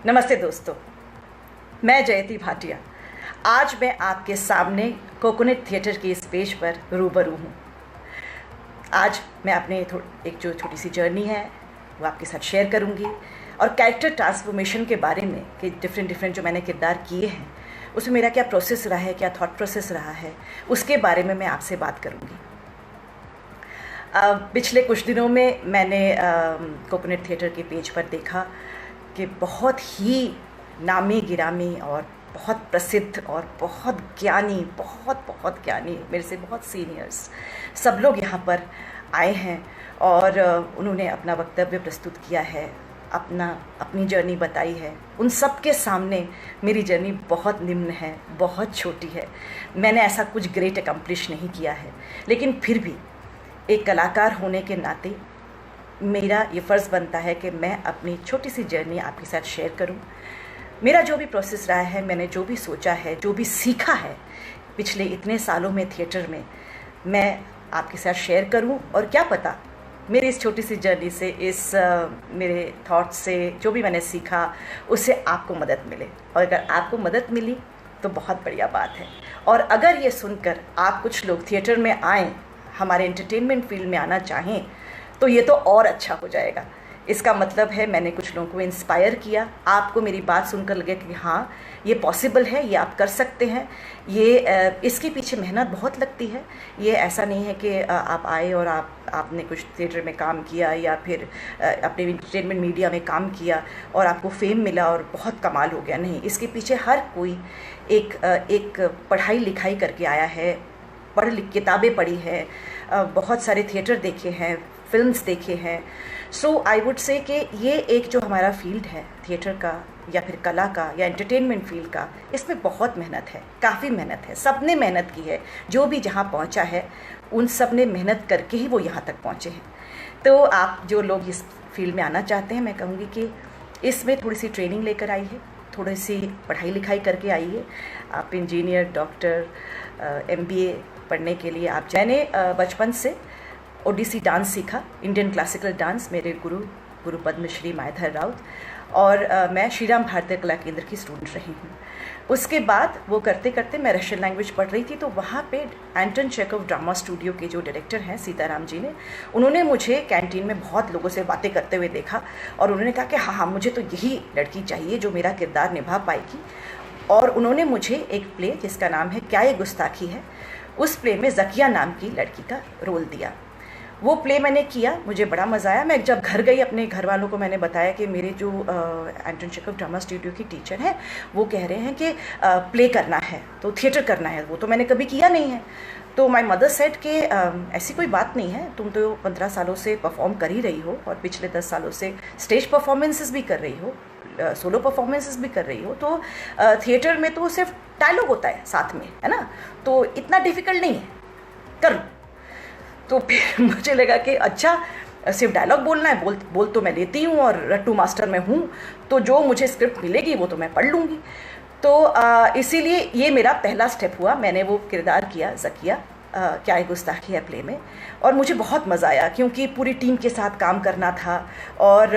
नमस्ते दोस्तों, मैं जयती भाटिया। आज मैं आपके सामने कोकोनट थिएटर के इस पेज पर रूबरू हूँ। आज मैं अपने एक जो छोटी सी जर्नी है वो आपके साथ शेयर करूँगी और कैरेक्टर ट्रांसफॉर्मेशन के बारे में कि डिफरेंट जो मैंने किरदार किए हैं उसमें मेरा क्या प्रोसेस रहा है, क्या थॉट प्रोसेस रहा है, उसके बारे में मैं आपसे बात करूँगी। पिछले कुछ दिनों में मैंने कोकोनट थिएटर के पेज पर देखा कि बहुत ही नामी गिरामी और बहुत प्रसिद्ध और बहुत ज्ञानी मेरे से बहुत सीनियर्स सब लोग यहाँ पर आए हैं और उन्होंने अपना वक्तव्य प्रस्तुत किया है, अपनी जर्नी बताई है। उन सब के सामने मेरी जर्नी बहुत निम्न है, बहुत छोटी है। मैंने ऐसा कुछ ग्रेट अकम्प्लिश नहीं किया है, लेकिन फिर भी एक कलाकार होने के नाते मेरा ये फ़र्ज़ बनता है कि मैं अपनी छोटी सी जर्नी आपके साथ शेयर करूं। मेरा जो भी प्रोसेस रहा है, मैंने जो भी सोचा है, जो भी सीखा है पिछले इतने सालों में थिएटर में, मैं आपके साथ शेयर करूं। और क्या पता मेरी इस छोटी सी जर्नी से, इस मेरे थॉट्स से, जो भी मैंने सीखा उससे आपको मदद मिले। और अगर आपको मदद मिली तो बहुत बढ़िया बात है। और अगर ये सुनकर आप कुछ लोग थिएटर में आएँ, हमारे एंटरटेनमेंट फील्ड में आना चाहें, तो ये तो और अच्छा हो जाएगा। इसका मतलब है मैंने कुछ लोगों को इंस्पायर किया। आपको मेरी बात सुनकर लगे कि हाँ, ये पॉसिबल है, ये आप कर सकते हैं। ये इसके पीछे मेहनत बहुत लगती है। ये ऐसा नहीं है कि आप आए और आपने कुछ थिएटर में काम किया या फिर अपने एंटरटेनमेंट मीडिया में काम किया और आपको फेम मिला और बहुत कमाल हो गया। नहीं, इसके पीछे हर कोई एक पढ़ाई लिखाई करके आया है, किताबें पढ़ी है, बहुत सारे थिएटर देखे हैं, फिल्म्स देखे हैं। सो आई वुड से कि ये एक जो हमारा फील्ड है थिएटर का या फिर कला का या एंटरटेनमेंट फील्ड का, इसमें बहुत मेहनत है, काफ़ी मेहनत है। सब ने मेहनत की है, जो भी जहाँ पहुँचा है उन सब ने मेहनत करके ही वो यहाँ तक पहुँचे हैं। तो आप जो लोग इस फील्ड में आना चाहते हैं, मैं कहूँगी कि इसमें थोड़ी सी ट्रेनिंग लेकर आइए, थोड़ी सी पढ़ाई लिखाई करके आइए। आप इंजीनियर, डॉक्टर, MBA पढ़ने के लिए आप मैंने बचपन से ओडिसी डांस सीखा, इंडियन क्लासिकल डांस। मेरे गुरु पद्मश्री मायाधर राउत, और मैं श्री राम भारतीय कला केंद्र की स्टूडेंट रही हूँ। उसके बाद वो करते करते मैं रशियन लैंग्वेज पढ़ रही थी, तो वहाँ पे एंटन चेखव ड्रामा स्टूडियो के जो डायरेक्टर हैं सीताराम जी ने, उन्होंने मुझे कैंटीन में बहुत लोगों से बातें करते हुए देखा और उन्होंने कहा कि हाँ, मुझे तो यही लड़की चाहिए जो मेरा किरदार निभा पाएगी। और उन्होंने मुझे एक प्ले जिसका नाम है क्या ये गुस्ताखी है, उस प्ले में ज़किया नाम की लड़की का रोल दिया। वो प्ले मैंने किया, मुझे बड़ा मज़ा आया। मैं जब घर गई, अपने घर वालों को मैंने बताया कि मेरे जो एंटन चेखव ड्रामा स्टूडियो की टीचर हैं वो कह रहे हैं कि प्ले करना है, तो थिएटर करना है। वो तो मैंने कभी किया नहीं है। तो माय मदर सेड कि ऐसी कोई बात नहीं है, तुम तो 15 सालों से परफॉर्म कर ही रही हो और पिछले 10 सालों से स्टेज परफॉर्मेंसेस भी कर रही हो, सोलो परफॉर्मेंसेस भी कर रही हो, तो थिएटर में तो सिर्फ डायलॉग होता है साथ में, है ना, तो इतना डिफ़िकल्ट नहीं है, कर। तो फिर मुझे लगा कि अच्छा, सिर्फ डायलॉग बोलना है, बोल तो मैं लेती हूँ और रट्टू मास्टर में हूँ, तो जो मुझे स्क्रिप्ट मिलेगी वो तो मैं पढ़ लूँगी। तो इसीलिए ये मेरा पहला स्टेप हुआ। मैंने वो किरदार किया ज़किया, क्या ये गुस्ताखी है प्ले में, और मुझे बहुत मज़ा आया क्योंकि पूरी टीम के साथ काम करना था। और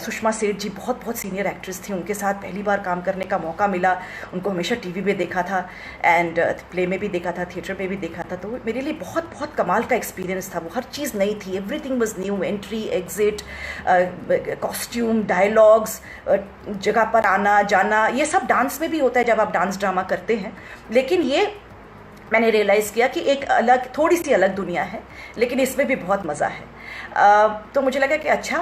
सुषमा सेठ जी बहुत सीनियर एक्ट्रेस थी, उनके साथ पहली बार काम करने का मौका मिला। उनको हमेशा टीवी पे देखा था एंड प्ले में भी देखा था, थिएटर में भी देखा था, तो मेरे लिए बहुत कमाल का एक्सपीरियंस था। वो हर चीज़ नई थी, everything was new, entry, exit, costume, dialogues, जगह पर आना जाना, ये सब डांस में भी होता है जब आप डांस ड्रामा करते हैं। लेकिन ये मैंने रियलाइज़ किया कि एक अलग, थोड़ी सी अलग दुनिया है, लेकिन इसमें भी बहुत मज़ा है। तो मुझे लगा कि अच्छा,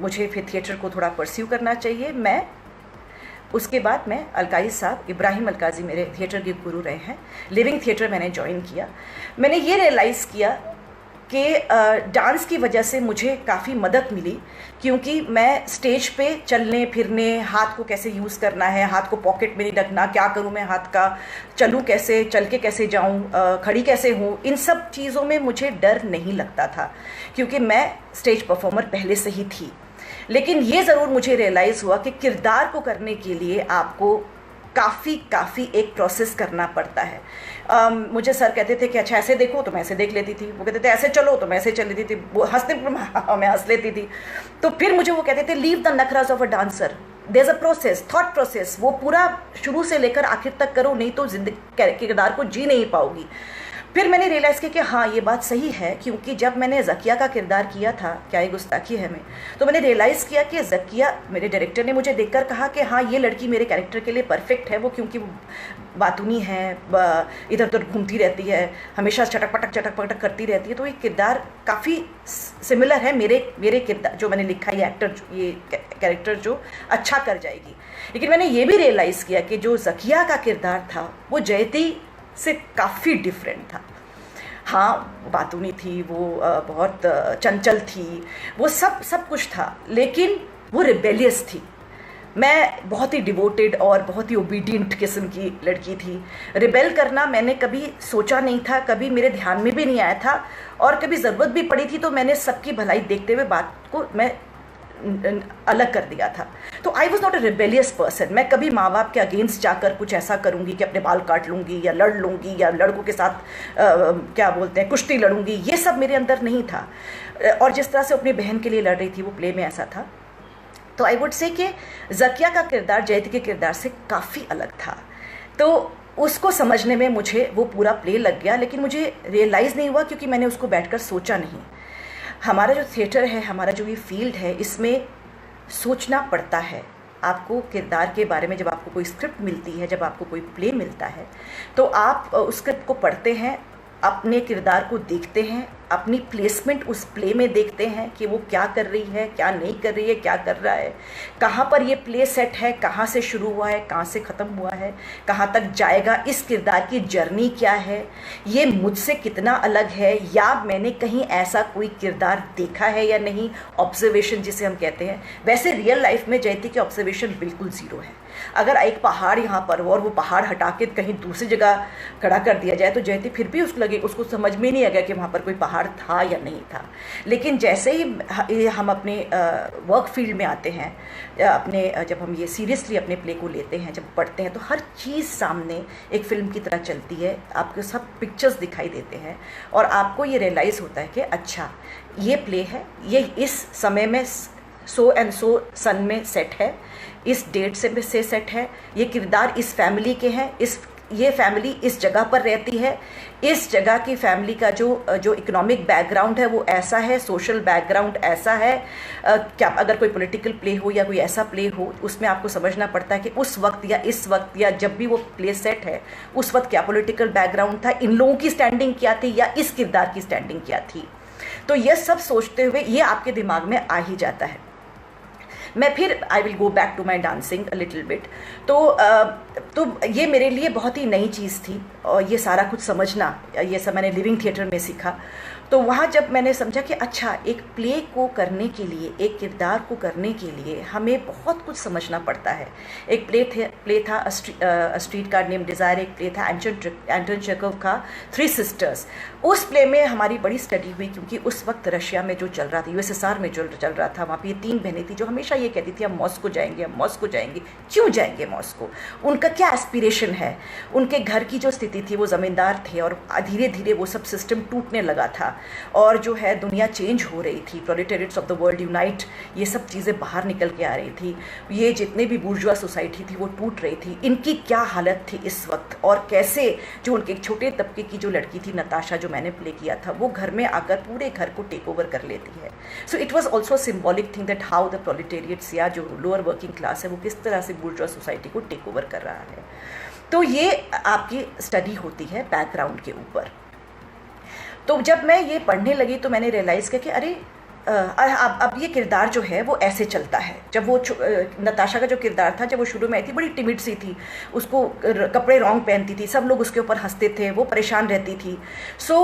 मुझे फिर थिएटर को थोड़ा परस्यू करना चाहिए। उसके बाद मैं अलकाज़ी साहब, इब्राहिम अलकाज़ी मेरे थिएटर के गुरु रहे हैं, लिविंग थिएटर मैंने ज्वाइन किया। मैंने ये रियलाइज़ किया कि डांस की वजह से मुझे काफ़ी मदद मिली, क्योंकि मैं स्टेज पे चलने फिरने, हाथ को कैसे यूज़ करना है, हाथ को पॉकेट में नहीं रखना, क्या करूँ मैं हाथ का, चलूँ कैसे, चल के कैसे जाऊँ, खड़ी कैसे हूँ, इन सब चीज़ों में मुझे डर नहीं लगता था क्योंकि मैं स्टेज परफॉर्मर पहले से ही थी। लेकिन ये ज़रूर मुझे रियलाइज़ हुआ कि किरदार को करने के लिए आपको काफ़ी एक प्रोसेस करना पड़ता है। मुझे सर कहते थे कि अच्छा ऐसे देखो, तो मैं ऐसे देख लेती थी। वो कहते थे ऐसे चलो, तो मैं ऐसे चल लेती थी। वो हंसते, मैं हंस लेती थी। तो फिर मुझे वो कहते थे लीव द नखराज of a dancer, there is a process, thought process, वो पूरा शुरू से लेकर आखिर तक करो, नहीं तो जिंदगी किरदार को जी नहीं पाओगी। फिर मैंने रियलाइज़ किया कि हाँ ये बात सही है, क्योंकि जब मैंने ज़किया का किरदार किया था क्या ये गुस्ताखी है में, तो मैंने रियलाइज़ किया कि ज़किया, मेरे डायरेक्टर ने मुझे देखकर कहा कि हाँ ये लड़की मेरे कैरेक्टर के लिए परफेक्ट है, वो क्योंकि वो बातूनी है, इधर उधर घूमती रहती है, हमेशा चटक पटक करती रहती है, तो ये किरदार काफ़ी सिमिलर है मेरे किरदार जो मैंने लिखा, ये एक्टर, ये कैरेक्टर जो अच्छा कर जाएगी। लेकिन मैंने ये भी रियलाइज़ किया कि जो ज़किया का किरदार था वो जयती से काफ़ी डिफरेंट था। हाँ बातूनी थी, वो बहुत चंचल थी, वो सब कुछ था, लेकिन वो रिबेलियस थी। मैं बहुत ही डिवोटेड और बहुत ही ओबीडियंट किस्म की लड़की थी। रिबेल करना मैंने कभी सोचा नहीं था, कभी मेरे ध्यान में भी नहीं आया था, और कभी ज़रूरत भी पड़ी थी तो मैंने सबकी भलाई देखते हुए बात को मैं अलग कर दिया था। तो I was not a rebellious person. मैं कभी माँ बाप के अगेंस्ट जाकर कुछ ऐसा करूँगी कि अपने बाल काट लूँगी या लड़ लूँगी या लड़कों के साथ क्या बोलते हैं कुश्ती लड़ूँगी, ये सब मेरे अंदर नहीं था। और जिस तरह से अपनी बहन के लिए लड़ रही थी वो प्ले में ऐसा था। तो आई वुड से कि ज़किया का किरदार जयती के किरदार से काफ़ी अलग था। तो उसको समझने में मुझे वो पूरा प्ले लग गया, लेकिन मुझे रियलाइज़ नहीं हुआ क्योंकि मैंने उसको बैठकर सोचा नहीं। हमारा जो थिएटर है, हमारा जो ये फील्ड है, इसमें सोचना पड़ता है। आपको किरदार के बारे में जब आपको कोई स्क्रिप्ट मिलती है, जब आपको कोई प्ले मिलता है, तो आप उस स्क्रिप्ट को पढ़ते हैं, अपने किरदार को देखते हैं, अपनी प्लेसमेंट उस प्ले में देखते हैं कि वो क्या कर रही है, क्या नहीं कर रही है, क्या कर रहा है, कहाँ पर ये प्ले सेट है, कहाँ से शुरू हुआ है, कहाँ से ख़त्म हुआ है, कहाँ तक जाएगा, इस किरदार की जर्नी क्या है, ये मुझसे कितना अलग है, या मैंने कहीं ऐसा कोई किरदार देखा है या नहीं। ऑब्जर्वेशन जिसे हम कहते हैं, वैसे रियल लाइफ में जयती की ऑब्जर्वेशन बिल्कुल ज़ीरो है। अगर एक पहाड़ यहाँ पर हो और वो पहाड़ हटा के कहीं दूसरी जगह खड़ा कर दिया जाए तो जयती फिर भी उसको समझ में नहीं आ गया कि वहाँ पर कोई पहाड़ था या नहीं था। लेकिन जैसे ही हम अपने वर्क फील्ड में आते हैं, जब हम ये सीरियसली अपने प्ले को लेते हैं, जब पढ़ते हैं, तो हर चीज़ सामने एक फ़िल्म की तरह चलती है, आपको सब पिक्चर्स दिखाई देते हैं और आपको ये रियलाइज़ होता है कि अच्छा ये प्ले है, ये इस समय में सो एंड सो सन में सेट है, इस डेट से सेट है, ये किरदार इस फैमिली के हैं, ये फैमिली इस जगह पर रहती है, इस जगह की फैमिली का जो इकोनॉमिक बैकग्राउंड है वो ऐसा है, सोशल बैकग्राउंड ऐसा है। क्या अगर कोई पॉलिटिकल प्ले हो या कोई ऐसा प्ले हो, उसमें आपको समझना पड़ता है कि उस वक्त या इस वक्त या जब भी वो प्ले सेट है उस वक्त क्या पॉलिटिकल बैकग्राउंड था, इन लोगों की स्टैंडिंग क्या थी या इस किरदार की स्टैंडिंग क्या थी। तो ये सब सोचते हुए ये आपके दिमाग में आ ही जाता है। मैं फिर I will go back to my dancing a little bit. तो ये मेरे लिए बहुत ही नई चीज़ थी और ये सारा कुछ समझना, ये सब मैंने लिविंग थिएटर में सीखा। तो वहाँ जब मैंने समझा कि अच्छा एक प्ले को करने के लिए, एक किरदार को करने के लिए हमें बहुत कुछ समझना पड़ता है। एक प्ले था a street car name desire, एक प्ले था एंटन चेखव का थ्री सिस्टर्स। उस प्ले में हमारी बड़ी स्टडी हुई क्योंकि उस वक्त रशिया में जो चल रहा था, यूएसएसआर में जो चल रहा था, वहाँ पे ये तीन बहनें थी जो हमेशा ये कहती थी हम मॉस्को जाएंगे, हम मॉस्को जाएंगे। क्यों जाएंगे मॉस्को? उनका क्या एस्पिरेशन है? उनके घर की जो स्थिति थी, वो ज़मींदार थे और धीरे धीरे वो सब सिस्टम टूटने लगा था और जो है दुनिया चेंज हो रही थी, प्रोलेटेरिएट्स ऑफ द वर्ल्ड यूनाइट, ये सब चीज़ें बाहर निकल के आ रही थी। ये जितने भी बुर्जुआ सोसाइटी थी वो टूट रही थी। इनकी क्या हालत थी इस वक्त और कैसे जो उनके एक छोटे तबके की जो लड़की थी नताशा, जो मैंने प्ले किया था, वो घर में आकर पूरे घर को टेक ओवर कर लेती है। So it was also symbolic thing that how the proletariats या जो लोअर वर्किंग क्लास है वो किस तरह से बुर्जुआ सोसाइटी को टेक ओवर कर रहा है। तो ये आपकी स्टडी होती है बैकग्राउंड के ऊपर। तो जब मैं ये पढ़ने लगी तो मैंने रियलाइज़ किया कि अरे अब ये किरदार जो है वो ऐसे चलता है। जब वो नताशा का जो किरदार था, जब वो शुरू में आई थी बड़ी टिमिड सी थी, उसको कपड़े रॉन्ग पहनती थी, सब लोग उसके ऊपर हंसते थे, वो परेशान रहती थी। सो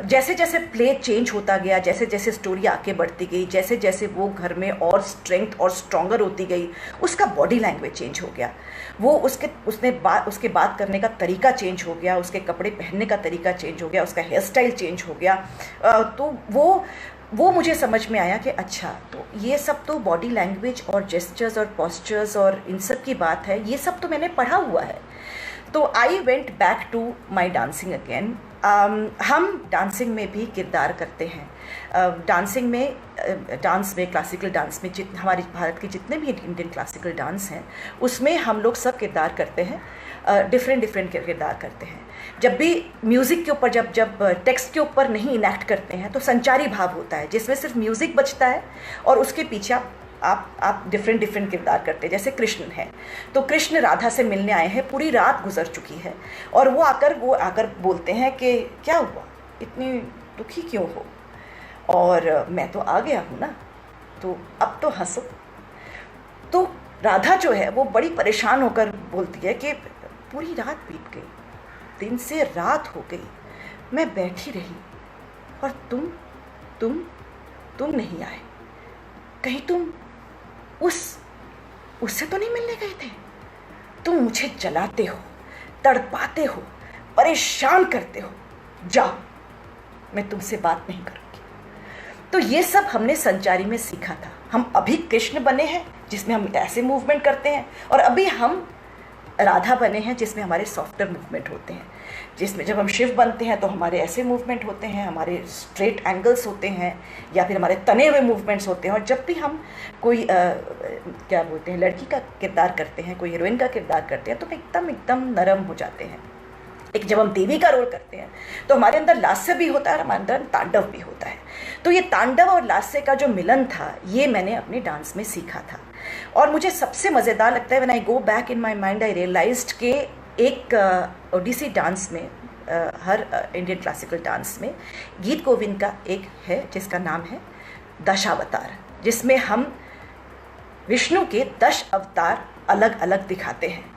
जैसे जैसे प्ले चेंज होता गया, जैसे जैसे स्टोरी आगे बढ़ती गई, जैसे जैसे वो घर में और स्ट्रेंथ और स्ट्रॉन्गर होती गई, उसका बॉडी लैंग्वेज चेंज हो गया, वो उसके बात करने का तरीका चेंज हो गया, उसके कपड़े पहनने का तरीका चेंज हो गया, उसका हेयर स्टाइल चेंज हो गया। तो वो मुझे समझ में आया कि अच्छा तो ये सब तो बॉडी लैंग्वेज और जेस्चर्स और पोस्चर्स और इन सब की बात है, ये सब तो मैंने पढ़ा हुआ है। तो I went back to my dancing again. हम डांसिंग में भी किरदार करते हैं। डांसिंग में डांस में क्लासिकल डांस में हमारे भारत के जितने भी इंडियन क्लासिकल डांस हैं उसमें हम लोग सब किरदार करते हैं, डिफरेंट किरदार करते हैं। जब भी म्यूज़िक के ऊपर जब टेक्स्ट के ऊपर नहीं इनैक्ट करते हैं तो संचारी भाव होता है जिसमें सिर्फ म्यूज़िक बजता है और उसके पीछे आप डिफरेंट किरदार करते हैं। जैसे कृष्ण है तो कृष्ण राधा से मिलने आए हैं, पूरी रात गुजर चुकी है और वो आकर बोलते हैं कि क्या हुआ, इतनी दुखी क्यों हो, और मैं तो आ गया हूँ ना, तो अब तो हंसो। तो राधा जो है वो बड़ी परेशान होकर बोलती है कि पूरी रात बीत गई, दिन से रात हो गई, मैं बैठी रही और तुम नहीं आए, कहीं तुम उससे तो नहीं मिलने गए थे? तुम मुझे जलाते हो, तड़पाते हो, परेशान करते हो, जाओ, मैं तुमसे बात नहीं करूँगी। तो ये सब हमने संचारी में सीखा था। हम अभी कृष्ण बने हैं जिसमें हम ऐसे मूवमेंट करते हैं और अभी हम राधा बने हैं जिसमें हमारे सॉफ्टर मूवमेंट होते हैं, जिसमें जब हम शिव बनते हैं तो हमारे ऐसे मूवमेंट होते हैं, हमारे स्ट्रेट एंगल्स होते हैं या फिर हमारे तने हुए मूवमेंट्स होते हैं। और जब भी हम कोई क्या बोलते हैं लड़की का किरदार करते हैं, कोई हीरोइन का किरदार करते हैं तो एकदम नरम हो जाते हैं। एक जब हम देवी का रोल करते हैं तो हमारे अंदर लास्य भी होता है और हमारे अंदर तांडव भी होता है। तो ये तांडव और लास्य का जो मिलन था ये मैंने अपने डांस में सीखा था। और मुझे सबसे मज़ेदार लगता है when I go back in my mind I realized के एक ओडिसी डांस में हर इंडियन क्लासिकल डांस में गीत गोविंद का एक है जिसका नाम है दशावतार, जिसमें हम विष्णु के 10 अवतार अलग अलग दिखाते हैं।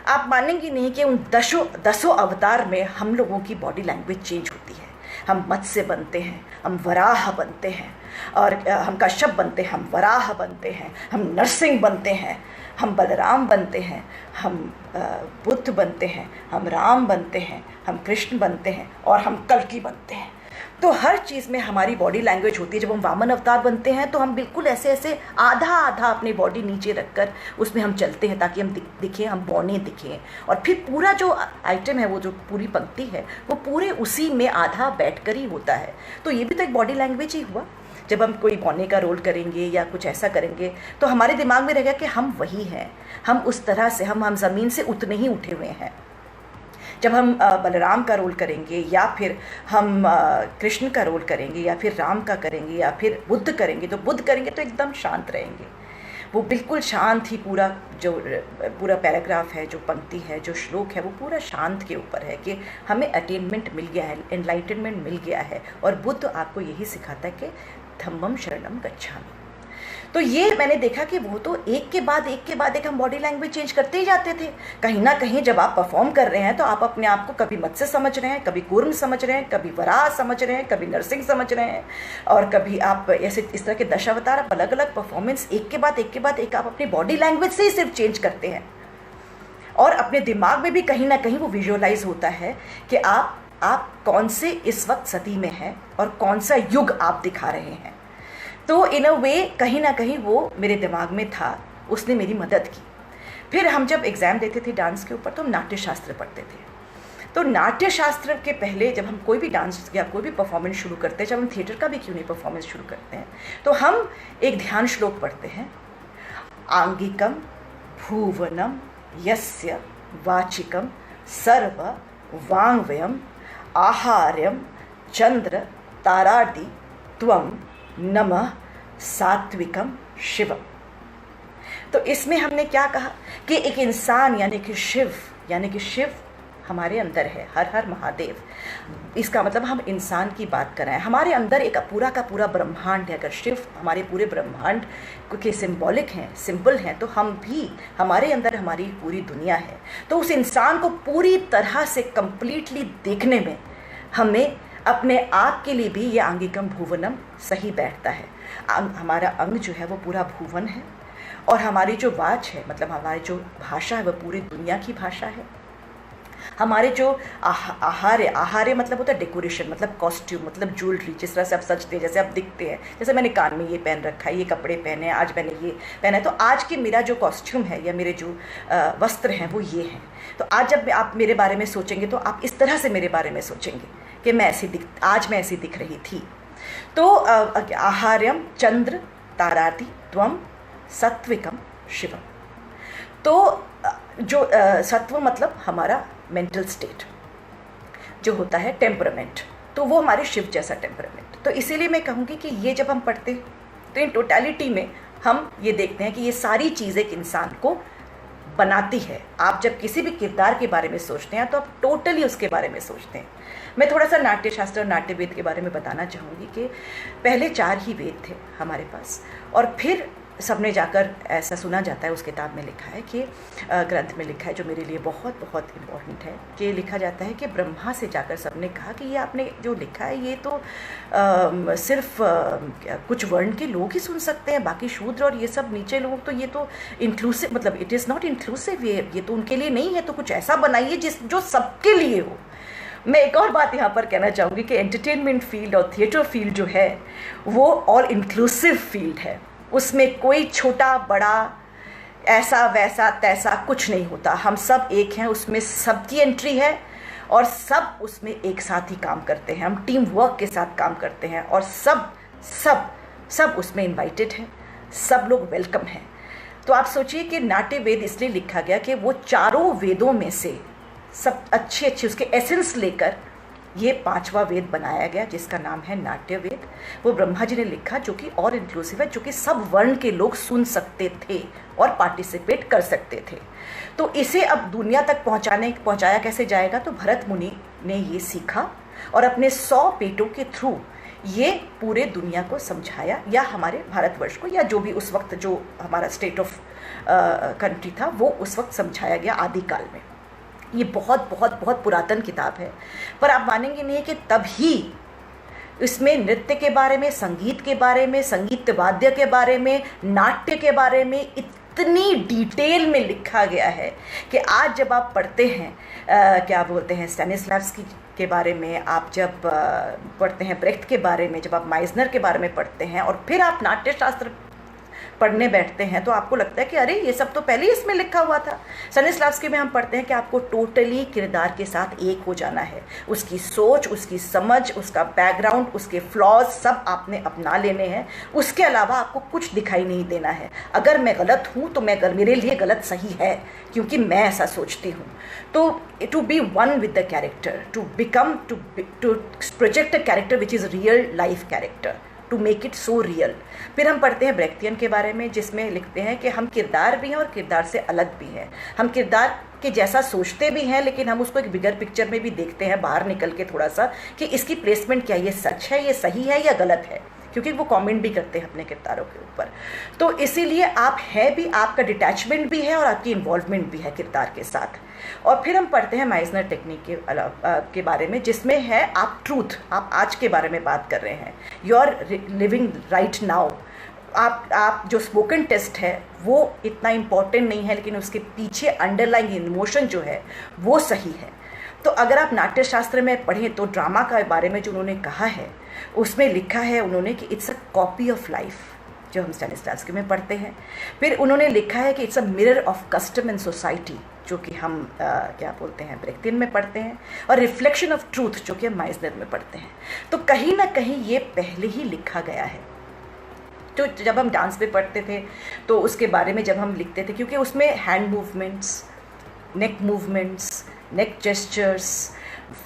आप मानेंगे नहीं कि उन दसों अवतार में हम लोगों की बॉडी लैंग्वेज चेंज होती है। हम मत्स्य बनते हैं, हम वराह बनते हैं, और हम कश्यप बनते हैं, हम वराह बनते हैं, हम नरसिंह बनते हैं, हम बलराम बनते हैं, हम बुद्ध बनते हैं, हम राम बनते हैं, हम कृष्ण बनते हैं और हम कल्कि बनते हैं। तो हर चीज़ में हमारी बॉडी लैंग्वेज होती है। जब हम वामन अवतार बनते हैं तो हम बिल्कुल ऐसे आधा अपनी बॉडी नीचे रखकर उसमें हम चलते हैं ताकि हम दिखें, हम बौने दिखें, और फिर पूरा जो आइटम है, वो जो पूरी पंक्ति है, वो पूरे उसी में आधा बैठकर ही होता है। तो ये भी तो एक बॉडी लैंग्वेज ही हुआ। जब हम कोई बौने का रोल करेंगे या कुछ ऐसा करेंगे तो हमारे दिमाग में रहेगा कि हम वही हैं, हम उस तरह से हम ज़मीन से उतने ही उठे हुए हैं। जब हम बलराम का रोल करेंगे या फिर हम कृष्ण का रोल करेंगे या फिर राम का करेंगे या फिर बुद्ध करेंगे तो एकदम शांत रहेंगे। वो बिल्कुल शांत ही पूरा पैराग्राफ है, जो पंक्ति है, जो श्लोक है, वो पूरा शांत के ऊपर है कि हमें अटेनमेंट मिल गया है, एनलाइटनमेंट मिल गया है। और बुद्ध आपको यही सिखाता है कि धम्मम शरणम गच्छामि। तो ये मैंने देखा कि वो तो एक के बाद एक हम बॉडी लैंग्वेज चेंज करते ही जाते थे। कहीं ना कहीं जब आप परफॉर्म कर रहे हैं तो आप अपने आप को कभी मत्स्य समझ रहे हैं, कभी कूर्म समझ रहे हैं, कभी वराह समझ रहे हैं, कभी नरसिंह समझ रहे हैं, और कभी आप ऐसे इस तरह के दशावतार, आप अलग अलग परफॉर्मेंस एक के बाद एक आप अपनी बॉडी लैंग्वेज से ही सिर्फ चेंज करते हैं। और अपने दिमाग में भी कहीं ना कहीं वो विजुअलाइज होता है कि आप कौन से इस वक्त सदी में हैं और कौन सा युग आप दिखा रहे हैं। तो इन अ वे कहीं ना कहीं वो मेरे दिमाग में था, उसने मेरी मदद की। फिर हम जब एग्ज़ाम देते थे डांस के ऊपर तो हम नाट्य शास्त्र पढ़ते थे। तो नाट्य शास्त्र के पहले जब हम कोई भी डांस या कोई भी परफॉर्मेंस शुरू करते हैं, जब हम थिएटर का भी क्यों नहीं परफॉर्मेंस शुरू करते हैं, तो हम एक ध्यान श्लोक पढ़ते हैं, आंगिकम भुवनम यस्य वाचिकम सर्व वांग्वयम आहार्यम चंद्र तारादि त्वम नमः सात्विकम शिवम। तो इसमें हमने क्या कहा कि एक इंसान यानी कि शिव हमारे अंदर है। हर हर महादेव, इसका मतलब हम इंसान की बात कर रहे हैं। हमारे अंदर एक पूरा का पूरा ब्रह्मांड है। अगर शिव हमारे पूरे ब्रह्मांड के सिंबॉलिक हैं, सिंबल हैं, तो हम भी, हमारे अंदर हमारी पूरी दुनिया है। तो उस इंसान को पूरी तरह से कंप्लीटली देखने में हमें अपने आप के लिए भी ये आंगिकम भुवनम सही बैठता है। हमारा अंग जो है वो पूरा भुवन है, और हमारी जो वाच है, मतलब हमारी जो भाषा है, वो पूरी दुनिया की भाषा है। हमारे जो आहार्य मतलब होता है डेकोरेशन, मतलब कॉस्ट्यूम, मतलब ज्वेलरी, जिस तरह से आप सजते हैं, जैसे आप दिखते हैं, जैसे मैंने कान में ये पहन रखा है, ये कपड़े पहने हैं, आज मैंने ये पहना है, तो आज के मेरा जो कॉस्ट्यूम है या मेरे जो वस्त्र हैं वो ये हैं। तो आज जब आप मेरे बारे में सोचेंगे तो आप इस तरह से मेरे बारे में सोचेंगे कि आज मैं ऐसी दिख रही थी। तो आहार्यम चंद्र ताराति त्वम सत्विकम शिवम। तो जो सत्व मतलब हमारा मेंटल स्टेट जो होता है, टेम्परामेंट, तो वो हमारे शिव जैसा टेम्परामेंट। तो इसीलिए मैं कहूँगी कि ये जब हम पढ़ते हैं तो इन टोटलिटी में हम ये देखते हैं कि ये सारी चीज़ें एक इंसान को बनाती है। आप जब किसी भी किरदार के बारे में सोचते हैं तो आप टोटली उसके बारे में सोचते हैं। मैं थोड़ा सा नाट्य शास्त्र और नाट्य वेद के बारे में बताना चाहूँगी कि पहले 4 ही वेद थे हमारे पास, और फिर सबने जाकर, ऐसा सुना जाता है, उस किताब में लिखा है कि ग्रंथ में लिखा है, जो मेरे लिए बहुत बहुत इम्पोर्टेंट है, कि लिखा जाता है कि ब्रह्मा से जाकर सबने कहा कि ये आपने जो लिखा है ये तो सिर्फ कुछ वर्ण के लोग ही सुन सकते हैं, बाकी शूद्र और ये सब नीचे लोग तो ये तो इंक्लूसिव, मतलब इट इज़ नॉट इंक्लूसिव, ये तो उनके लिए नहीं है, तो कुछ ऐसा बनाइए जो सबके लिए हो। मैं एक और बात यहाँ पर कहना चाहूँगी कि एंटरटेनमेंट फील्ड और थिएटर फील्ड जो है वो ऑल इंक्लूसिव फील्ड है। उसमें कोई छोटा बड़ा ऐसा वैसा तैसा कुछ नहीं होता। हम सब एक हैं, उसमें सबकी एंट्री है और सब उसमें एक साथ ही काम करते हैं। हम टीम वर्क के साथ काम करते हैं और सब सब सब उसमें इनवाइटेड हैं, सब लोग वेलकम हैं। तो आप सोचिए कि नाट्य वेद इसलिए लिखा गया कि वो चारों वेदों में से सब अच्छे अच्छे उसके एसेंस लेकर ये 5वां वेद बनाया गया, जिसका नाम है नाट्य वेद। वो ब्रह्मा जी ने लिखा, जो कि और इंक्लूसिव है, जो कि सब वर्ण के लोग सुन सकते थे और पार्टिसिपेट कर सकते थे। तो इसे अब दुनिया तक पहुंचाया कैसे जाएगा? तो भरत मुनि ने ये सीखा और अपने 100 बेटों के थ्रू ये पूरे दुनिया को समझाया, या हमारे भारतवर्ष को, या जो भी उस वक्त जो हमारा स्टेट ऑफ कंट्री था वो उस वक्त समझाया गया आदिकाल में। ये बहुत बहुत बहुत पुरातन किताब है, पर आप मानेंगे नहीं कि तभी इसमें नृत्य के बारे में, संगीत के बारे में, संगीत वाद्य के बारे में, नाट्य के बारे में इतनी डिटेल में लिखा गया है कि आज जब आप पढ़ते हैं क्या बोलते हैं स्टैनिस्लाव्स्की के बारे में, आप जब पढ़ते हैं ब्रेख्ट के बारे में, जब आप माइजनर के बारे में पढ़ते हैं और फिर आप नाट्य शास्त्र पढ़ने बैठते हैं, तो आपको लगता है कि अरे ये सब तो पहले ही इसमें लिखा हुआ था। स्टैनिस्लाव्स्की में हम पढ़ते हैं कि आपको टोटली किरदार के साथ एक हो जाना है, उसकी सोच, उसकी समझ, उसका बैकग्राउंड, उसके फ्लॉज सब आपने अपना लेने हैं। उसके अलावा आपको कुछ दिखाई नहीं देना है। अगर मैं गलत हूँ तो मेरे लिए गलत सही है, क्योंकि मैं ऐसा सोचती हूँ। तो to be one with the character, to project a character which is real life character, to make it so real. फिर हम पढ़ते हैं ब्रेख्टियन के बारे में, जिसमें लिखते हैं कि हम किरदार भी हैं और किरदार से अलग भी हैं। हम किरदार के जैसा सोचते भी हैं, लेकिन हम उसको एक बिगर पिक्चर में भी देखते हैं, बाहर निकल के थोड़ा सा, कि इसकी प्लेसमेंट क्या, ये सच है, ये सही है या गलत है, क्योंकि वो कमेंट भी करते हैं अपने किरदारों के ऊपर। तो इसीलिए आप है भी, आपका डिटैचमेंट भी है और आपकी इन्वॉल्वमेंट भी है किरदार के साथ। और फिर हम पढ़ते हैं माइजनर टेक्निक के बारे में, जिसमें है आप ट्रूथ, आप आज के बारे में बात कर रहे हैं, you are living right now. आप जो स्पोकन टेस्ट है वो इतना इम्पॉर्टेंट नहीं है, लेकिन उसके पीछे अंडरलाइंग इमोशन जो है वो सही है। तो अगर आप नाट्य शास्त्र में पढ़ें तो ड्रामा के बारे में जो उन्होंने कहा है, उसमें लिखा है उन्होंने कि it's a copy of life, जो हम स्टैनिस्लाव्स्की में पढ़ते हैं। फिर उन्होंने लिखा है कि it's a mirror of custom and society, जो कि हम क्या बोलते हैं ब्रेख्टियन में पढ़ते हैं, और रिफ्लेक्शन ऑफ ट्रूथ, जो कि हम माइजनर में पढ़ते हैं। तो कहीं ना कहीं ये पहले ही लिखा गया है। तो जब हम डांस में पढ़ते थे तो उसके बारे में जब हम लिखते थे, क्योंकि उसमें हैंड मूवमेंट्स, नेक मूवमेंट्स, नेक जेस्चर्स,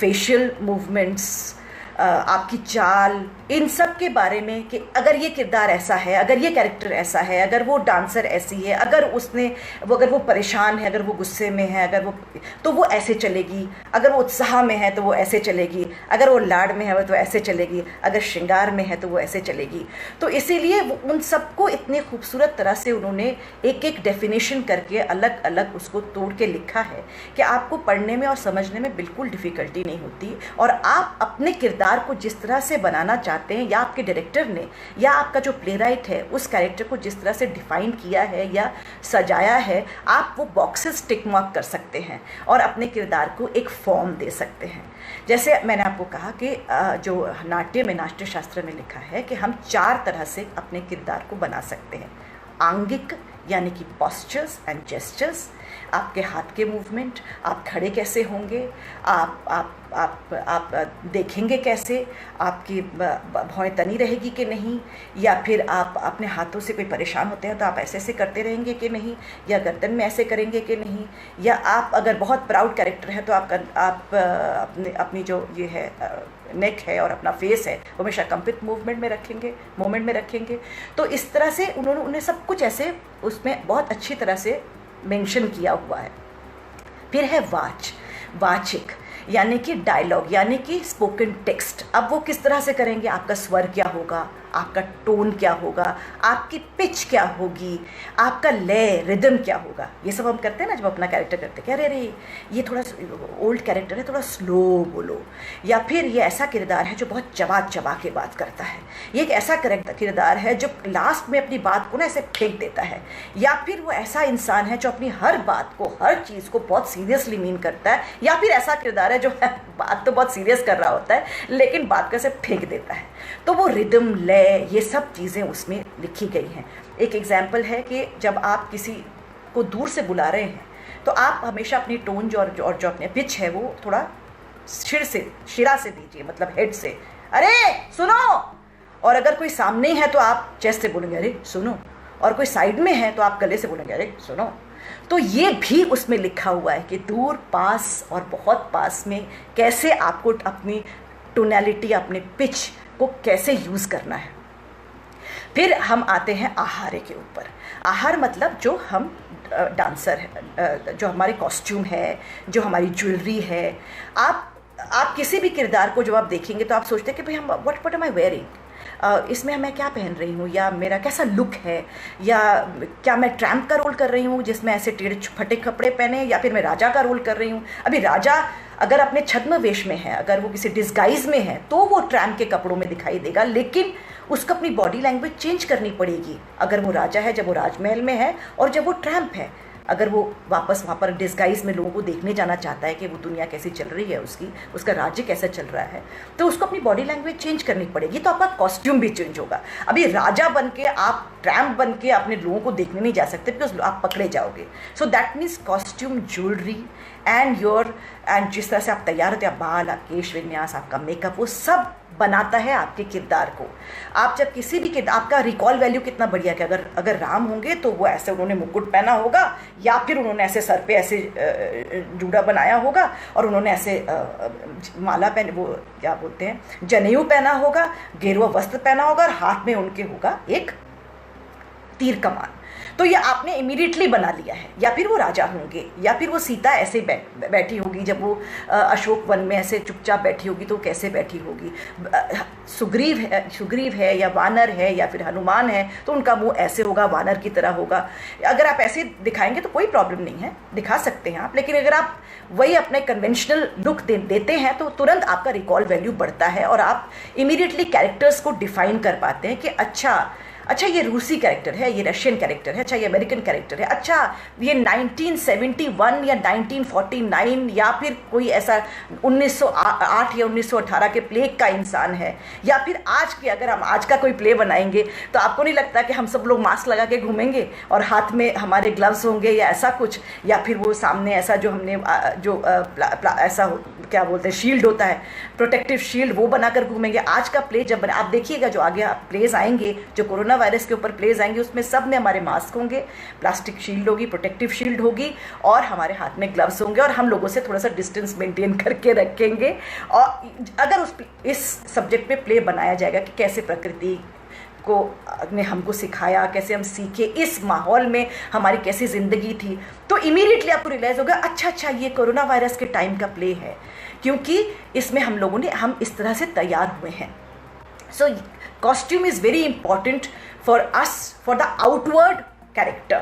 फेशियल मूवमेंट्स, आपकी चाल, इन सब के बारे में कि अगर ये किरदार ऐसा है, अगर ये कैरेक्टर ऐसा है, अगर वो डांसर ऐसी है, अगर अगर वो परेशान है, अगर वो गुस्से में है, तो वो ऐसे चलेगी, अगर वो उत्साह में है तो वो ऐसे चलेगी, अगर वो लाड में है तो ऐसे चलेगी, अगर श्रृंगार में है तो वो ऐसे चलेगी। तो इसीलिए उन सबको इतने खूबसूरत तरह से उन्होंने एक एक डेफिनेशन करके अलग अलग उसको तोड़ के लिखा है कि आपको पढ़ने में और समझने में बिल्कुल डिफ़िकल्टी नहीं होती। और आप अपने किरदार को जिस तरह से बनाना चाहते हैं, या आपके डायरेक्टर ने या आपका जो प्ले राइट है उस कैरेक्टर को जिस तरह से डिफाइन किया है या सजाया है, आप वो बॉक्सेस टिक मार्क कर सकते हैं और अपने किरदार को एक फॉर्म दे सकते हैं। जैसे मैंने आपको कहा कि जो नाट्य शास्त्र में लिखा है कि हम 4 तरह से अपने किरदार को बना सकते हैं। आंगिक यानी कि पॉस्चर्स एंड जेस्चर्स, आपके हाथ के मूवमेंट, आप खड़े कैसे होंगे, आप देखेंगे कैसे, आपकी भौहें तनी रहेगी कि नहीं, या फिर आप अपने हाथों से कोई परेशान होते हैं तो आप ऐसे ऐसे करते रहेंगे कि नहीं, या गर्दन में ऐसे करेंगे कि नहीं, या आप अगर बहुत प्राउड कैरेक्टर है तो आप अपनी जो ये है नेक है और अपना फेस है वो हमेशा कंपित मोमेंट में रखेंगे। तो इस तरह से उन्हें सब कुछ ऐसे उसमें बहुत अच्छी तरह से मेंशन किया हुआ है। फिर है वाचिक, यानी कि डायलॉग, यानी कि स्पोकन टेक्स्ट। अब वो किस तरह से करेंगे, आपका स्वर क्या होगा, आपका टोन क्या होगा, आपकी पिच क्या होगी, आपका लय रिदम क्या होगा, ये सब हम करते हैं ना जब अपना कैरेक्टर करते हैं कि अरे ये थोड़ा ओल्ड कैरेक्टर है, थोड़ा स्लो बोलो, या फिर ये ऐसा किरदार है जो बहुत चबा के बात करता है, ये एक ऐसा किरदार है जो लास्ट में अपनी बात को ना ऐसे फेंक देता है, या फिर वो ऐसा इंसान है जो अपनी हर बात को, हर चीज़ को बहुत सीरियसली मीन करता है, या फिर ऐसा किरदार है जो बात तो बहुत सीरियस कर रहा होता है लेकिन बात को ऐसे फेंक देता है। तो वो रिदम, लय, ये सब चीज़ें उसमें लिखी गई हैं। एक एग्जाम्पल है कि जब आप किसी को दूर से बुला रहे हैं तो आप हमेशा अपनी टोन और जो अपने पिच है वो थोड़ा शिरा से दीजिए, मतलब हेड से, अरे सुनो। और अगर कोई सामने है तो आप चेस्ट से बोलेंगे अरे सुनो, और कोई साइड में है तो आप गले से बोलेंगे अरे सुनो। तो ये भी उसमें लिखा हुआ है कि दूर, पास और बहुत पास में कैसे आपको अपनी टोनैलिटी, अपने पिच को कैसे यूज़ करना है। फिर हम आते हैं आहार के ऊपर। आहार मतलब जो हम डांसर है, जो हमारे कॉस्ट्यूम है, जो हमारी ज्वेलरी है। आप किसी भी किरदार को जब आप देखेंगे तो आप सोचते हैं कि भाई हम व्हाट एम आई वेयरिंग, इसमें मैं क्या पहन रही हूँ, या मेरा कैसा लुक है, या क्या मैं ट्रैम्प का रोल कर रही हूँ जिसमें ऐसे टेढ़े फटे कपड़े पहने, या फिर मैं राजा का रोल कर रही हूँ। अभी राजा अगर अपने छद्म वेश में है, अगर वो किसी डिस्गाइज में है तो वो ट्रैम्प के कपड़ों में दिखाई देगा, लेकिन उसको अपनी बॉडी लैंग्वेज चेंज करनी पड़ेगी। अगर वो राजा है जब वो राजमहल में है, और जब वो ट्रैम्प है अगर वो वापस वहाँ पर डिस्गाइज में लोगों को देखने जाना चाहता है कि वो दुनिया कैसी चल रही है, उसका राज्य कैसा चल रहा है, तो उसको अपनी बॉडी लैंग्वेज चेंज करनी पड़ेगी, तो आपका कॉस्ट्यूम भी चेंज होगा। अभी राजा बन के आप ट्रैम्प बन के अपने लोगों को देखने नहीं जा सकते बिकॉज आप पकड़े जाओगे। So that means costume, jewellery and जिस तरह से आप तैयार होते हैं, बाल, आप केश विन्यास, आपका मेकअप, वो सब बनाता है आपके किरदार को। आप जब किसी भी किरदार, आपका रिकॉल वैल्यू कितना बढ़िया कि अगर राम होंगे तो वो ऐसे उन्होंने मुकुट पहना होगा, या फिर उन्होंने ऐसे सर पे ऐसे जूड़ा बनाया होगा, और उन्होंने ऐसे माला पहन, वो क्या बोलते हैं, जनेऊ पहना होगा, गेरुआ वस्त्र पहना होगा, और हाथ में उनके होगा एक तीर कमान। तो ये आपने इमीडिएटली बना लिया है। या फिर वो राजा होंगे, या फिर वो सीता ऐसे बैठी होगी, जब वो अशोक वन में ऐसे चुपचाप बैठी होगी तो कैसे बैठी होगी। सुग्रीव है या वानर है या फिर हनुमान है तो उनका मुंह ऐसे होगा, वानर की तरह होगा। अगर आप ऐसे दिखाएंगे तो कोई प्रॉब्लम नहीं है, दिखा सकते हैं आप, लेकिन अगर आप वही अपने कन्वेंशनल लुक देते हैं तो तुरंत आपका रिकॉल वैल्यू बढ़ता है, और आप इमीडिएटली कैरेक्टर्स को डिफाइन कर पाते हैं कि अच्छा ये रूसी कैरेक्टर है, ये रशियन कैरेक्टर है, अच्छा ये अमेरिकन कैरेक्टर है, अच्छा ये 1971 या 1949 या फिर कोई ऐसा 1908 या 1918 के प्ले का इंसान है, या फिर आज के, अगर हम आज का कोई प्ले बनाएंगे तो आपको नहीं लगता कि हम सब लोग मास्क लगा के घूमेंगे और हाथ में हमारे ग्लव्स होंगे या ऐसा कुछ, या फिर वो सामने ऐसा जो हमने ऐसा क्या बोलते हैं, शील्ड होता है, प्रोटेक्टिव शील्ड, वो बनाकर घूमेंगे। आज का प्ले जब आप देखिएगा, जो आगे प्लेज आएंगे, जो कोरोना वायरस के ऊपर प्लेज आएंगे, उसमें सब में हमारे मास्क होंगे, प्लास्टिक शील्ड होगी, प्रोटेक्टिव शील्ड होगी, और हमारे हाथ में ग्लव्स होंगे, और हम लोगों से थोड़ा सा डिस्टेंस मेंटेन करके रखेंगे। और अगर इस सब्जेक्ट पे प्ले बनाया जाएगा कि कैसे प्रकृति को ने हमको सिखाया, कैसे हम सीखे, इस माहौल में हमारी कैसी ज़िंदगी थी, तो इमीडिएटली आपको रियलाइज़ होगा अच्छा ये कोरोना वायरस के टाइम का प्ले है, क्योंकि इसमें हम इस तरह से तैयार हुए हैं। सो costume is very important for us, for the outward character,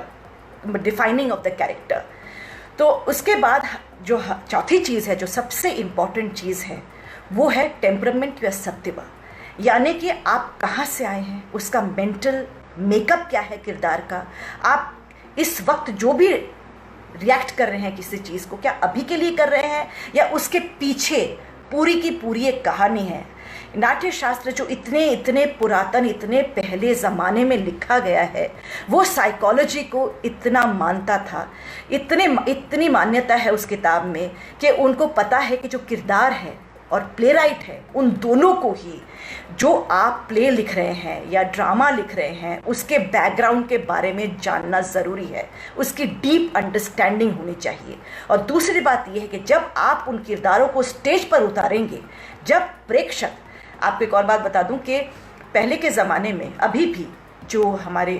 defining of the character. तो उसके बाद जो चौथी चीज़ है, जो सबसे इम्पॉर्टेंट चीज़ है, वो है टेम्परामेंट या सत्त्वा, यानी कि आप कहाँ से आए हैं, उसका मेंटल मेकअप क्या है किरदार का, आप इस वक्त जो भी रिएक्ट कर रहे हैं किसी चीज़ को, क्या अभी के लिए कर रहे हैं या उसके पीछे पूरी की पूरी एक कहानी है नाट्य शास्त्र जो इतने इतने पुरातन, इतने पहले ज़माने में लिखा गया है, वो साइकोलॉजी को इतना मानता था, इतनी मान्यता है उस किताब में कि उनको पता है कि जो किरदार है और प्ले राइट है, उन दोनों को ही जो आप प्ले लिख रहे हैं या ड्रामा लिख रहे हैं उसके बैकग्राउंड के बारे में जानना ज़रूरी है, उसकी डीप अंडरस्टैंडिंग होनी चाहिए। और दूसरी बात यह है कि जब आप उन किरदारों को स्टेज पर उतारेंगे, जब प्रेक्षक, आपको एक और बात बता दूं कि पहले के ज़माने में अभी भी जो हमारे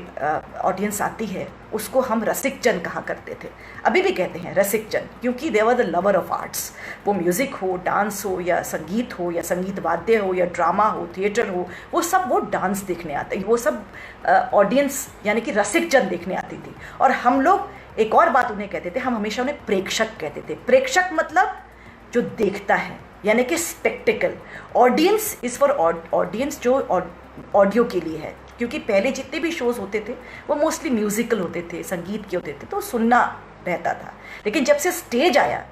ऑडियंस आती है उसको हम रसिक जन कहा करते थे, अभी भी कहते हैं रसिक जन, क्योंकि they were the lover of arts. वो म्यूज़िक हो, डांस हो, या संगीत हो, या संगीत वाद्य हो, या ड्रामा हो, थिएटर हो, वो डांस देखने आते, वो सब ऑडियंस यानी कि रसिक जन देखने आती थी। और हम लोग एक और बात उन्हें कहते थे, हम हमेशा उन्हें प्रेक्षक कहते थे। प्रेक्षक मतलब जो देखता है, यानी कि spectacled. Audience is for audience जो ऑडियो के लिए है, क्योंकि पहले जितने भी शोज़ होते थे वो मोस्टली म्यूज़िकल होते थे, संगीत के होते थे, तो सुनना रहता था। लेकिन जब से स्टेज आया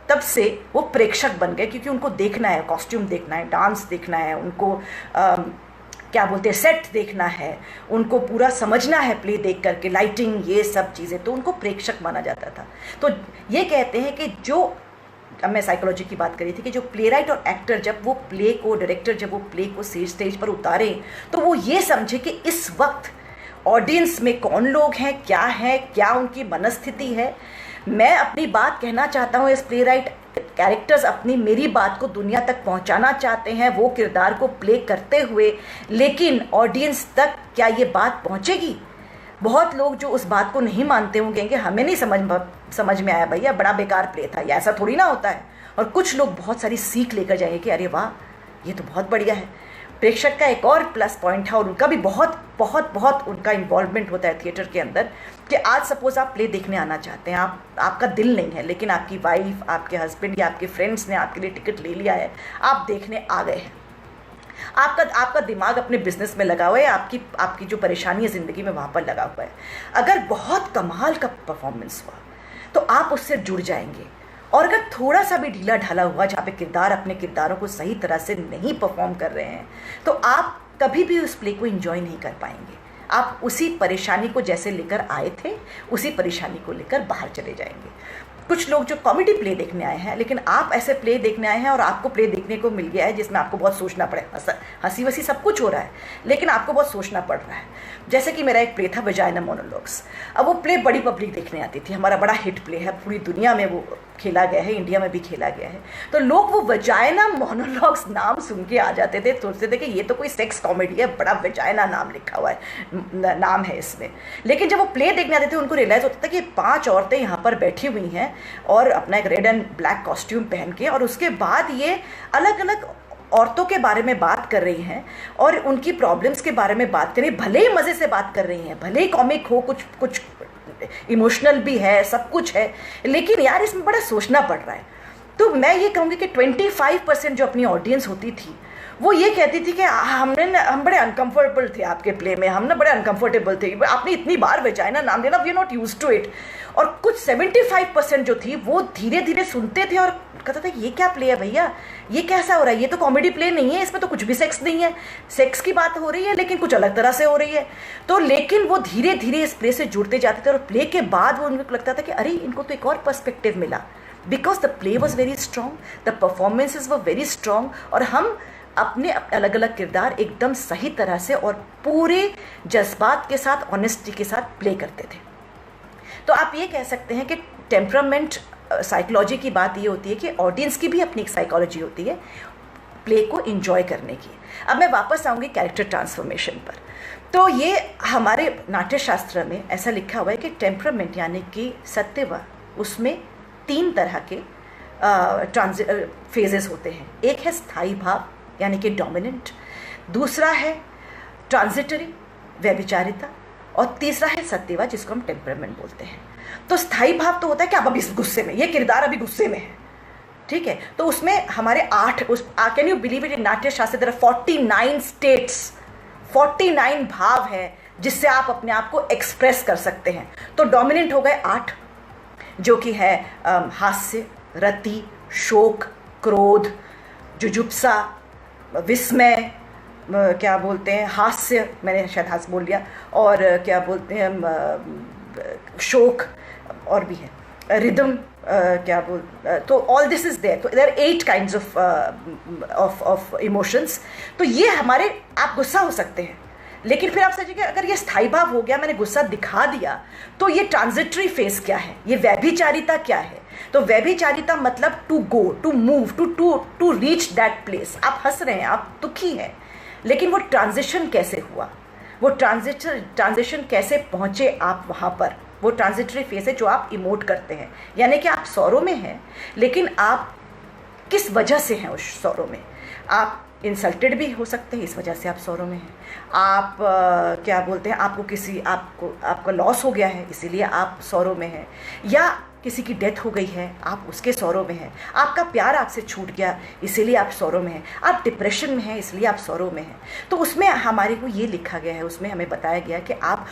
तब से वो प्रेक्षक बन गए, क्योंकि उनको देखना है, कॉस्ट्यूम देखना है, डांस देखना है, उनको क्या बोलते हैं, सेट देखना है, उनको पूरा समझना है प्ले देख करके, लाइटिंग, ये सब चीज़ें, तो उनको प्रेक्षक माना जाता था। तो ये कहते हैं कि जो, अब मैं साइकोलॉजी की बात करी थी कि जो प्ले राइट और एक्टर जब वो प्ले को, डायरेक्टर जब वो प्ले को स्टेज पर उतारें तो वो ये समझे कि इस वक्त ऑडियंस में कौन लोग हैं, क्या उनकी मनस्थिति है। मैं अपनी बात कहना चाहता हूँ, इस प्ले राइट कैरेक्टर्स अपनी मेरी बात को दुनिया तक पहुँचाना चाहते हैं वो किरदार को प्ले करते हुए, लेकिन ऑडियंस तक क्या ये बात पहुँचेगी? बहुत लोग जो उस बात को नहीं मानते होंगे कहेंगे हमें नहीं समझ में आया भैया, बड़ा बेकार प्ले था, या ऐसा थोड़ी ना होता है। और कुछ लोग बहुत सारी सीख लेकर जाएंगे कि अरे वाह, ये तो बहुत बढ़िया है। प्रेक्षक का एक और प्लस पॉइंट है, और उनका भी बहुत बहुत बहुत उनका इन्वॉल्वमेंट होता है थिएटर के अंदर, कि आज सपोज आप प्ले देखने आना चाहते हैं, आपका दिल नहीं है, लेकिन आपकी वाइफ, आपके हस्बैंड या आपके फ्रेंड्स ने आपके लिए टिकट ले लिया है, आप देखने आ गए हैं। आपका दिमाग अपने बिजनेस में लगा हुआ है, आपकी जो परेशानी है ज़िंदगी में वहाँ पर लगा हुआ है। अगर बहुत कमाल का परफॉर्मेंस हुआ तो आप उससे जुड़ जाएंगे, और अगर थोड़ा सा भी ढीला ढाला हुआ, जहाँ पे किरदार अपने किरदारों को सही तरह से नहीं परफॉर्म कर रहे हैं, तो आप कभी भी उस प्ले को एंजॉय नहीं कर पाएंगे। आप उसी परेशानी को जैसे लेकर आए थे, उसी परेशानी को लेकर बाहर चले जाएंगे। कुछ लोग जो कॉमेडी प्ले देखने आए हैं, लेकिन आप ऐसे प्ले देखने आए हैं और आपको प्ले देखने को मिल गया है जिसमें आपको बहुत सोचना पड़े, हंसी वसी सब कुछ हो रहा है, लेकिन आपको बहुत सोचना पड़ रहा है। जैसे कि मेरा एक प्ले था वजाइना मोनोलॉग्स। अब वो प्ले बड़ी पब्लिक देखने आती थी, हमारा बड़ा हिट प्ले है, पूरी दुनिया में वो खेला गया है, इंडिया में भी खेला गया है। तो लोग वो वजाइना मोनोलॉग्स नाम सुन के आ जाते थे, सोचते थे कि ये तो कोई सेक्स कॉमेडी है, बड़ा वजाइना नाम लिखा हुआ है, नाम है इसमें। लेकिन जब वो प्ले देखने आते थे उनको रियलाइज़ होता था कि 5 औरतें यहाँ पर बैठी हुई हैं और अपना एक रेड एंड ब्लैक कॉस्ट्यूम पहन के, और उसके बाद ये अलग अलग औरतों के बारे में बात कर रही हैं और उनकी प्रॉब्लम्स के बारे में बात कर रही हैं। भले ही मज़े से बात कर रही हैं, भले ही कॉमिक हो, कुछ इमोशनल भी है, सब कुछ है, लेकिन यार इसमें बड़ा सोचना पड़ रहा है। तो मैं ये कहूँगी कि 25% जो अपनी ऑडियंस होती थी वो ये कहती थी कि हम बड़े अनकंफर्टेबल थे आपके प्ले में, हम ना बड़े अनकंफर्टेबल थे, आपने इतनी बार वजाइना नाम देना, we are not used to it. और कुछ 75% जो थी वो धीरे धीरे सुनते थे और कहता था ये क्या प्ले है भैया, ये कैसा हो रहा है, ये तो कॉमेडी प्ले नहीं है, इसमें तो कुछ भी सेक्स नहीं है, सेक्स की बात हो रही है लेकिन कुछ अलग तरह से हो रही है। तो लेकिन वो धीरे धीरे इस प्ले से जुड़ते जाते थे, और प्ले के बाद वो उनको लगता था कि अरे इनको तो एक और पर्सपेक्टिव मिला, because the play was very strong, the performances were very strong, और हम अपने अलग अलग किरदार एकदम सही तरह से और पूरे जज्बात के साथ, ऑनेस्टी के साथ प्ले करते थे। तो आप ये कह सकते हैं कि टेम्परामेंट साइकोलॉजी की बात ये होती है कि ऑडियंस की भी अपनी एक साइकोलॉजी होती है प्ले को एंजॉय करने की। अब मैं वापस आऊँगी कैरेक्टर ट्रांसफॉर्मेशन पर। तो ये हमारे नाट्यशास्त्र में ऐसा लिखा हुआ है कि टेम्परामेंट यानी कि सत्यव, उसमें 3 तरह के फेजेस होते हैं। एक है स्थायी भाव यानी कि डोमिनेंट, दूसरा है ट्रांजिटरी व्यभिचारिता, और तीसरा है सत्यवा जिसको हम टेम्परामेंट बोलते हैं। तो स्थायी भाव तो होता है कि आप अभी गुस्से में, ये किरदार अभी गुस्से में है, ठीक है, तो उसमें हमारे 8 कैन यू बिलीव इट, इन नाट्य शास्त्र देयर आर 49 स्टेट्स, 49 भाव है जिससे आप अपने आप को एक्सप्रेस कर सकते हैं। तो डोमिनेंट हो गए 8, जो कि है हास्य, रति, शोक, क्रोध, जुजुप्सा, विस्मय, क्या बोलते हैं, हास्य, मैंने शायद हास्य बोल लिया, और क्या बोलते हैं शोक, और भी है रिदम, क्या बोल, तो ऑल दिस इज देयर। तो देयर 8 काइंड्स ऑफ इमोशंस। तो ये हमारे, आप गुस्सा हो सकते हैं, लेकिन फिर आप सोचिए कि अगर ये स्थायी भाव हो गया, मैंने गुस्सा दिखा दिया, तो ये ट्रांजिटरी फेस क्या है, ये व्यभिचारिता क्या है? तो व्यभिचारिता मतलब to go, to move, to reach that place. आप हंस रहे हैं, आप दुखी हैं, लेकिन वो ट्रांजिशन कैसे हुआ, वो ट्रांजिशन कैसे पहुंचे आप वहां पर, वो ट्रांजिटरी फेस है जो आप इमोट करते हैं। यानी कि आप सौरों में हैं, लेकिन आप किस वजह से हैं उस सौरों में? आप इंसल्टेड भी हो सकते हैं, इस वजह से आप सौरों में हैं। आप क्या बोलते हैं, आपका लॉस हो गया है, इसीलिए आप सौरों में हैं। या किसी की डेथ हो गई है, आप उसके सौरों में हैं। आपका प्यार आपसे छूट गया, इसीलिए आप सौरों में हैं। आप डिप्रेशन में हैं, इसलिए आप सौरों में हैं। तो उसमें हमारे को ये लिखा गया है, उसमें हमें बताया गया कि आप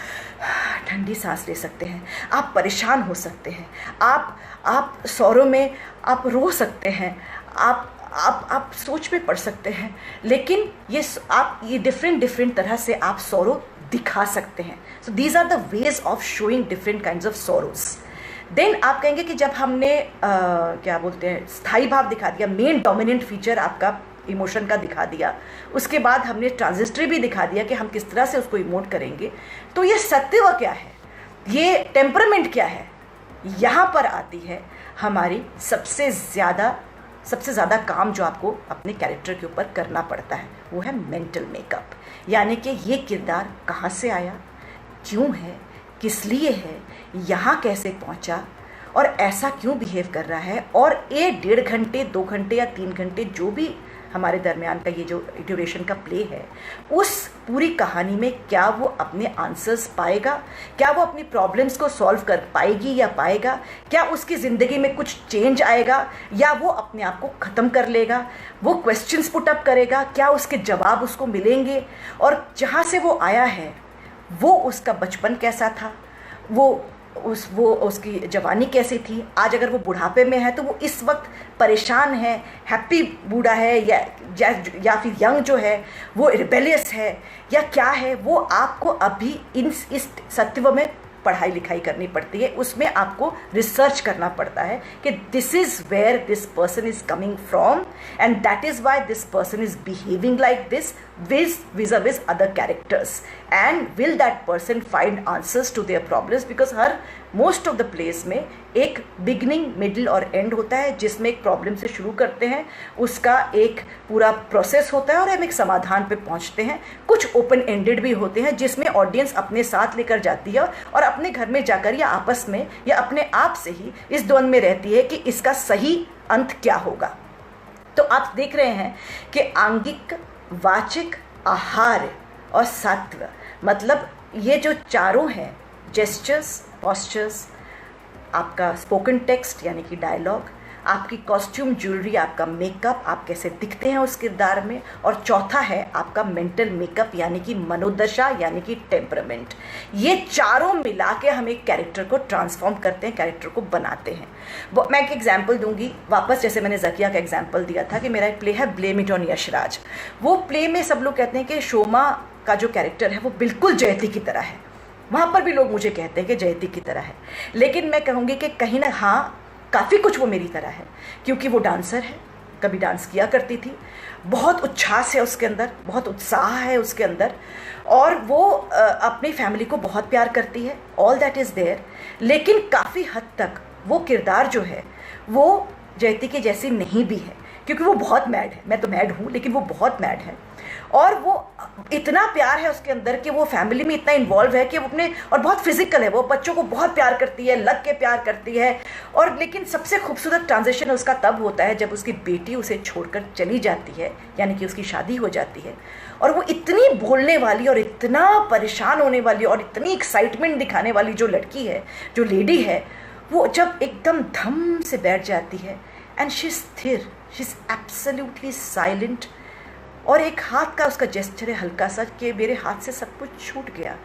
ठंडी सांस ले सकते हैं, आप परेशान हो सकते हैं, आप सौरों में आप रो सकते हैं, आप सोच में पड़ सकते हैं, लेकिन ये डिफरेंट तरह से आप सौरों दिखा सकते हैं। So these are the ways of showing different kinds of sorrows. Then आप कहेंगे कि जब हमने क्या बोलते हैं, स्थायी भाव दिखा दिया, मेन डोमिनेंट फीचर आपका इमोशन का दिखा दिया, उसके बाद हमने ट्रांजिस्ट्री भी दिखा दिया कि हम किस तरह से उसको इमोट करेंगे, तो ये सत्व क्या है, ये टेम्परामेंट क्या है? यहाँ पर आती है हमारी सबसे ज़्यादा काम जो आपको अपने कैरेक्टर के ऊपर करना पड़ता है, वो है मेंटल मेकअप। यानी कि ये किरदार कहाँ से आया, क्यों है, किस लिए है, यहाँ कैसे पहुँचा, और ऐसा क्यों बिहेव कर रहा है, और ये 1.5 घंटे 2 घंटे या 3 घंटे जो भी हमारे दरमियान का ये जो ड्यूरेशन का प्ले है, उस पूरी कहानी में क्या वो अपने आंसर्स पाएगा, क्या वो अपनी प्रॉब्लम्स को सॉल्व कर पाएगी या पाएगा, क्या उसकी ज़िंदगी में कुछ चेंज आएगा, या वो अपने आप को ख़त्म कर लेगा, वो क्वेश्चंस पुट अप करेगा, क्या उसके जवाब उसको मिलेंगे, और जहाँ से वो आया है वो उसका बचपन कैसा था, वो उसकी जवानी कैसी थी, आज अगर वो बुढ़ापे में है तो वो इस वक्त परेशान है, हैप्पी बूढ़ा है, या फिर यंग जो है वो रिबेलियस है, या क्या है, वो आपको अभी इस सत्व में पढ़ाई लिखाई करनी पड़ती है, उसमें आपको रिसर्च करना पड़ता है कि this is where this person is coming from, and that is why this person is behaving like this vis-a-vis other characters, and will that person find answers to their problems, because her most of the place में एक beginning, middle और and होता है, जिसमें एक problem से शुरू करते हैं, उसका एक पूरा प्रोसेस होता है और हम एक समाधान पे पहुंचते हैं। कुछ ओपन एंडेड भी होते हैं जिसमें ऑडियंस अपने साथ लेकर जाती है और अपने घर में जाकर या आपस में या अपने आप से ही इस द्वंद में रहती है कि इसका सही अंत क्या होगा। तो आप देख रहे हैं कि आंगिक, वाचिक, आहार और सत्व, मतलब ये जो चारों हैं, जेस्चर्स, पोस्चर्स, आपका स्पोकन टेक्स्ट यानी कि डायलॉग, आपकी कॉस्ट्यूम, ज्वेलरी, आपका मेकअप, आप कैसे दिखते हैं उस किरदार में, और चौथा है आपका मेंटल मेकअप यानी कि मनोदशा यानी कि टेम्परामेंट। ये चारों मिला के हम एक कैरेक्टर को ट्रांसफॉर्म करते हैं, कैरेक्टर को बनाते हैं। मैं एक एग्जांपल दूंगी वापस, जैसे मैंने ज़किया का एग्जांपल दिया था कि मेरा एक प्ले है ब्लेम इट ऑन यशराज। वो प्ले में सब लोग कहते हैं कि शोमा का जो कैरेक्टर है वो बिल्कुल जयती की तरह है, वहाँ पर भी लोग मुझे कहते हैं कि जयती की तरह है, लेकिन मैं कहूँगी कि कहीं ना हाँ काफ़ी कुछ वो मेरी तरह है, क्योंकि वो डांसर है, कभी डांस किया करती थी, बहुत उच्छ्वास है उसके अंदर, बहुत उत्साह है उसके अंदर, और वो अपनी फैमिली को बहुत प्यार करती है, ऑल दैट इज़ देयर। लेकिन काफ़ी हद तक वो किरदार जो है वो जयती के जैसी नहीं भी है, क्योंकि वो बहुत मैड है। मैं तो मैड हूँ, लेकिन वो बहुत मैड है, और वो इतना प्यार है उसके अंदर कि वो फैमिली में इतना इन्वॉल्व है कि वो अपने, और बहुत फिजिकल है, वो बच्चों को बहुत प्यार करती है, लग के प्यार करती है। और लेकिन सबसे खूबसूरत ट्रांजिशन उसका तब होता है जब उसकी बेटी उसे छोड़कर चली जाती है, यानी कि उसकी शादी हो जाती है, और वो इतनी बोलने वाली और इतना परेशान होने वाली और इतनी एक्साइटमेंट दिखाने वाली जो लड़की है, जो लेडी है, वो जब एकदम धम से बैठ जाती है, एंड शी इज स्थिर, शी इज एब्सोल्युटली साइलेंट, और एक हाथ का उसका जेस्चर है हल्का सा कि मेरे हाथ से सब कुछ छूट गया,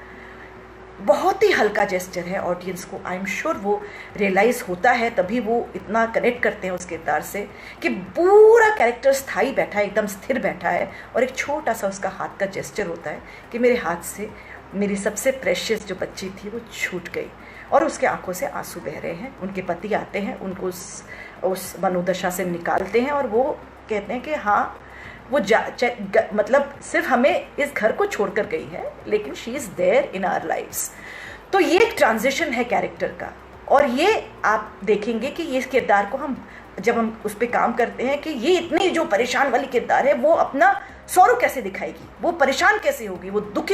बहुत ही हल्का जेस्चर है ऑडियंस को, आई एम श्योर वो रियलाइज़ होता है, तभी वो इतना कनेक्ट करते हैं उस किरदार से कि पूरा कैरेक्टर स्थायी बैठा है, एकदम स्थिर बैठा है, और एक छोटा सा उसका हाथ का जेस्चर होता है कि मेरे हाथ से मेरी सबसे प्रेशियस जो बच्ची थी वो छूट गई, और उसके आंखों से आंसू बह रहे हैं। उनके पति आते हैं, उनको उस मनोदशा से निकालते हैं, और वो कहते हैं कि हाँ वो मतलब सिर्फ हमें इस घर को छोड़कर गई है, लेकिन she is there in our lives. तो ये एक ट्रांजिशन है कैरेक्टर का, और ये आप देखेंगे कि ये किरदार को जब हम उस पर काम करते हैं कि ये इतनी जो परेशान वाली किरदार है वो अपना सौरव कैसे दिखाएगी, वो परेशान कैसे होगी, वो दुख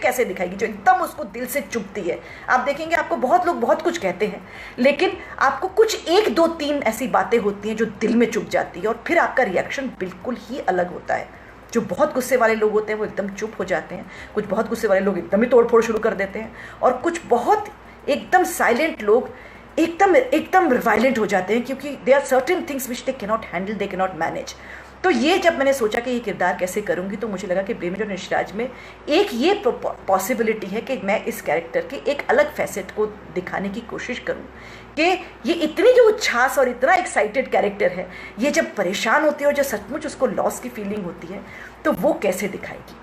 कैसे दिखाएगी, जो एकदम उसको दिल से चुभती है। आप देखेंगे आपको बहुत लोग बहुत कुछ कहते हैं, लेकिन आपको कुछ 1 2 3 ऐसी बातें होती हैं जो दिल में चुभ जाती है, और फिर आपका रिएक्शन बिल्कुल ही अलग होता है। जो बहुत गुस्से वाले लोग होते हैं वो एकदम चुप हो जाते हैं, कुछ बहुत गुस्से वाले लोग एकदम ही तोड़ फोड़ शुरू कर देते हैं, और कुछ बहुत एकदम साइलेंट लोग एकदम वायलेंट हो जाते हैं, क्योंकि they are certain things which they cannot handle, they cannot manage. तो ये जब मैंने सोचा कि ये किरदार कैसे करूँगी, तो मुझे लगा कि बेमेल और निशराज में एक ये पॉसिबिलिटी है कि मैं इस कैरेक्टर के एक अलग फैसेट को दिखाने की कोशिश करूँ कि ये इतनी जो उच्छ्वास और इतना एक्साइटेड कैरेक्टर है, ये जब परेशान होती है और जब सचमुच उसको लॉस की फीलिंग होती है, तो वो कैसे दिखाएगी।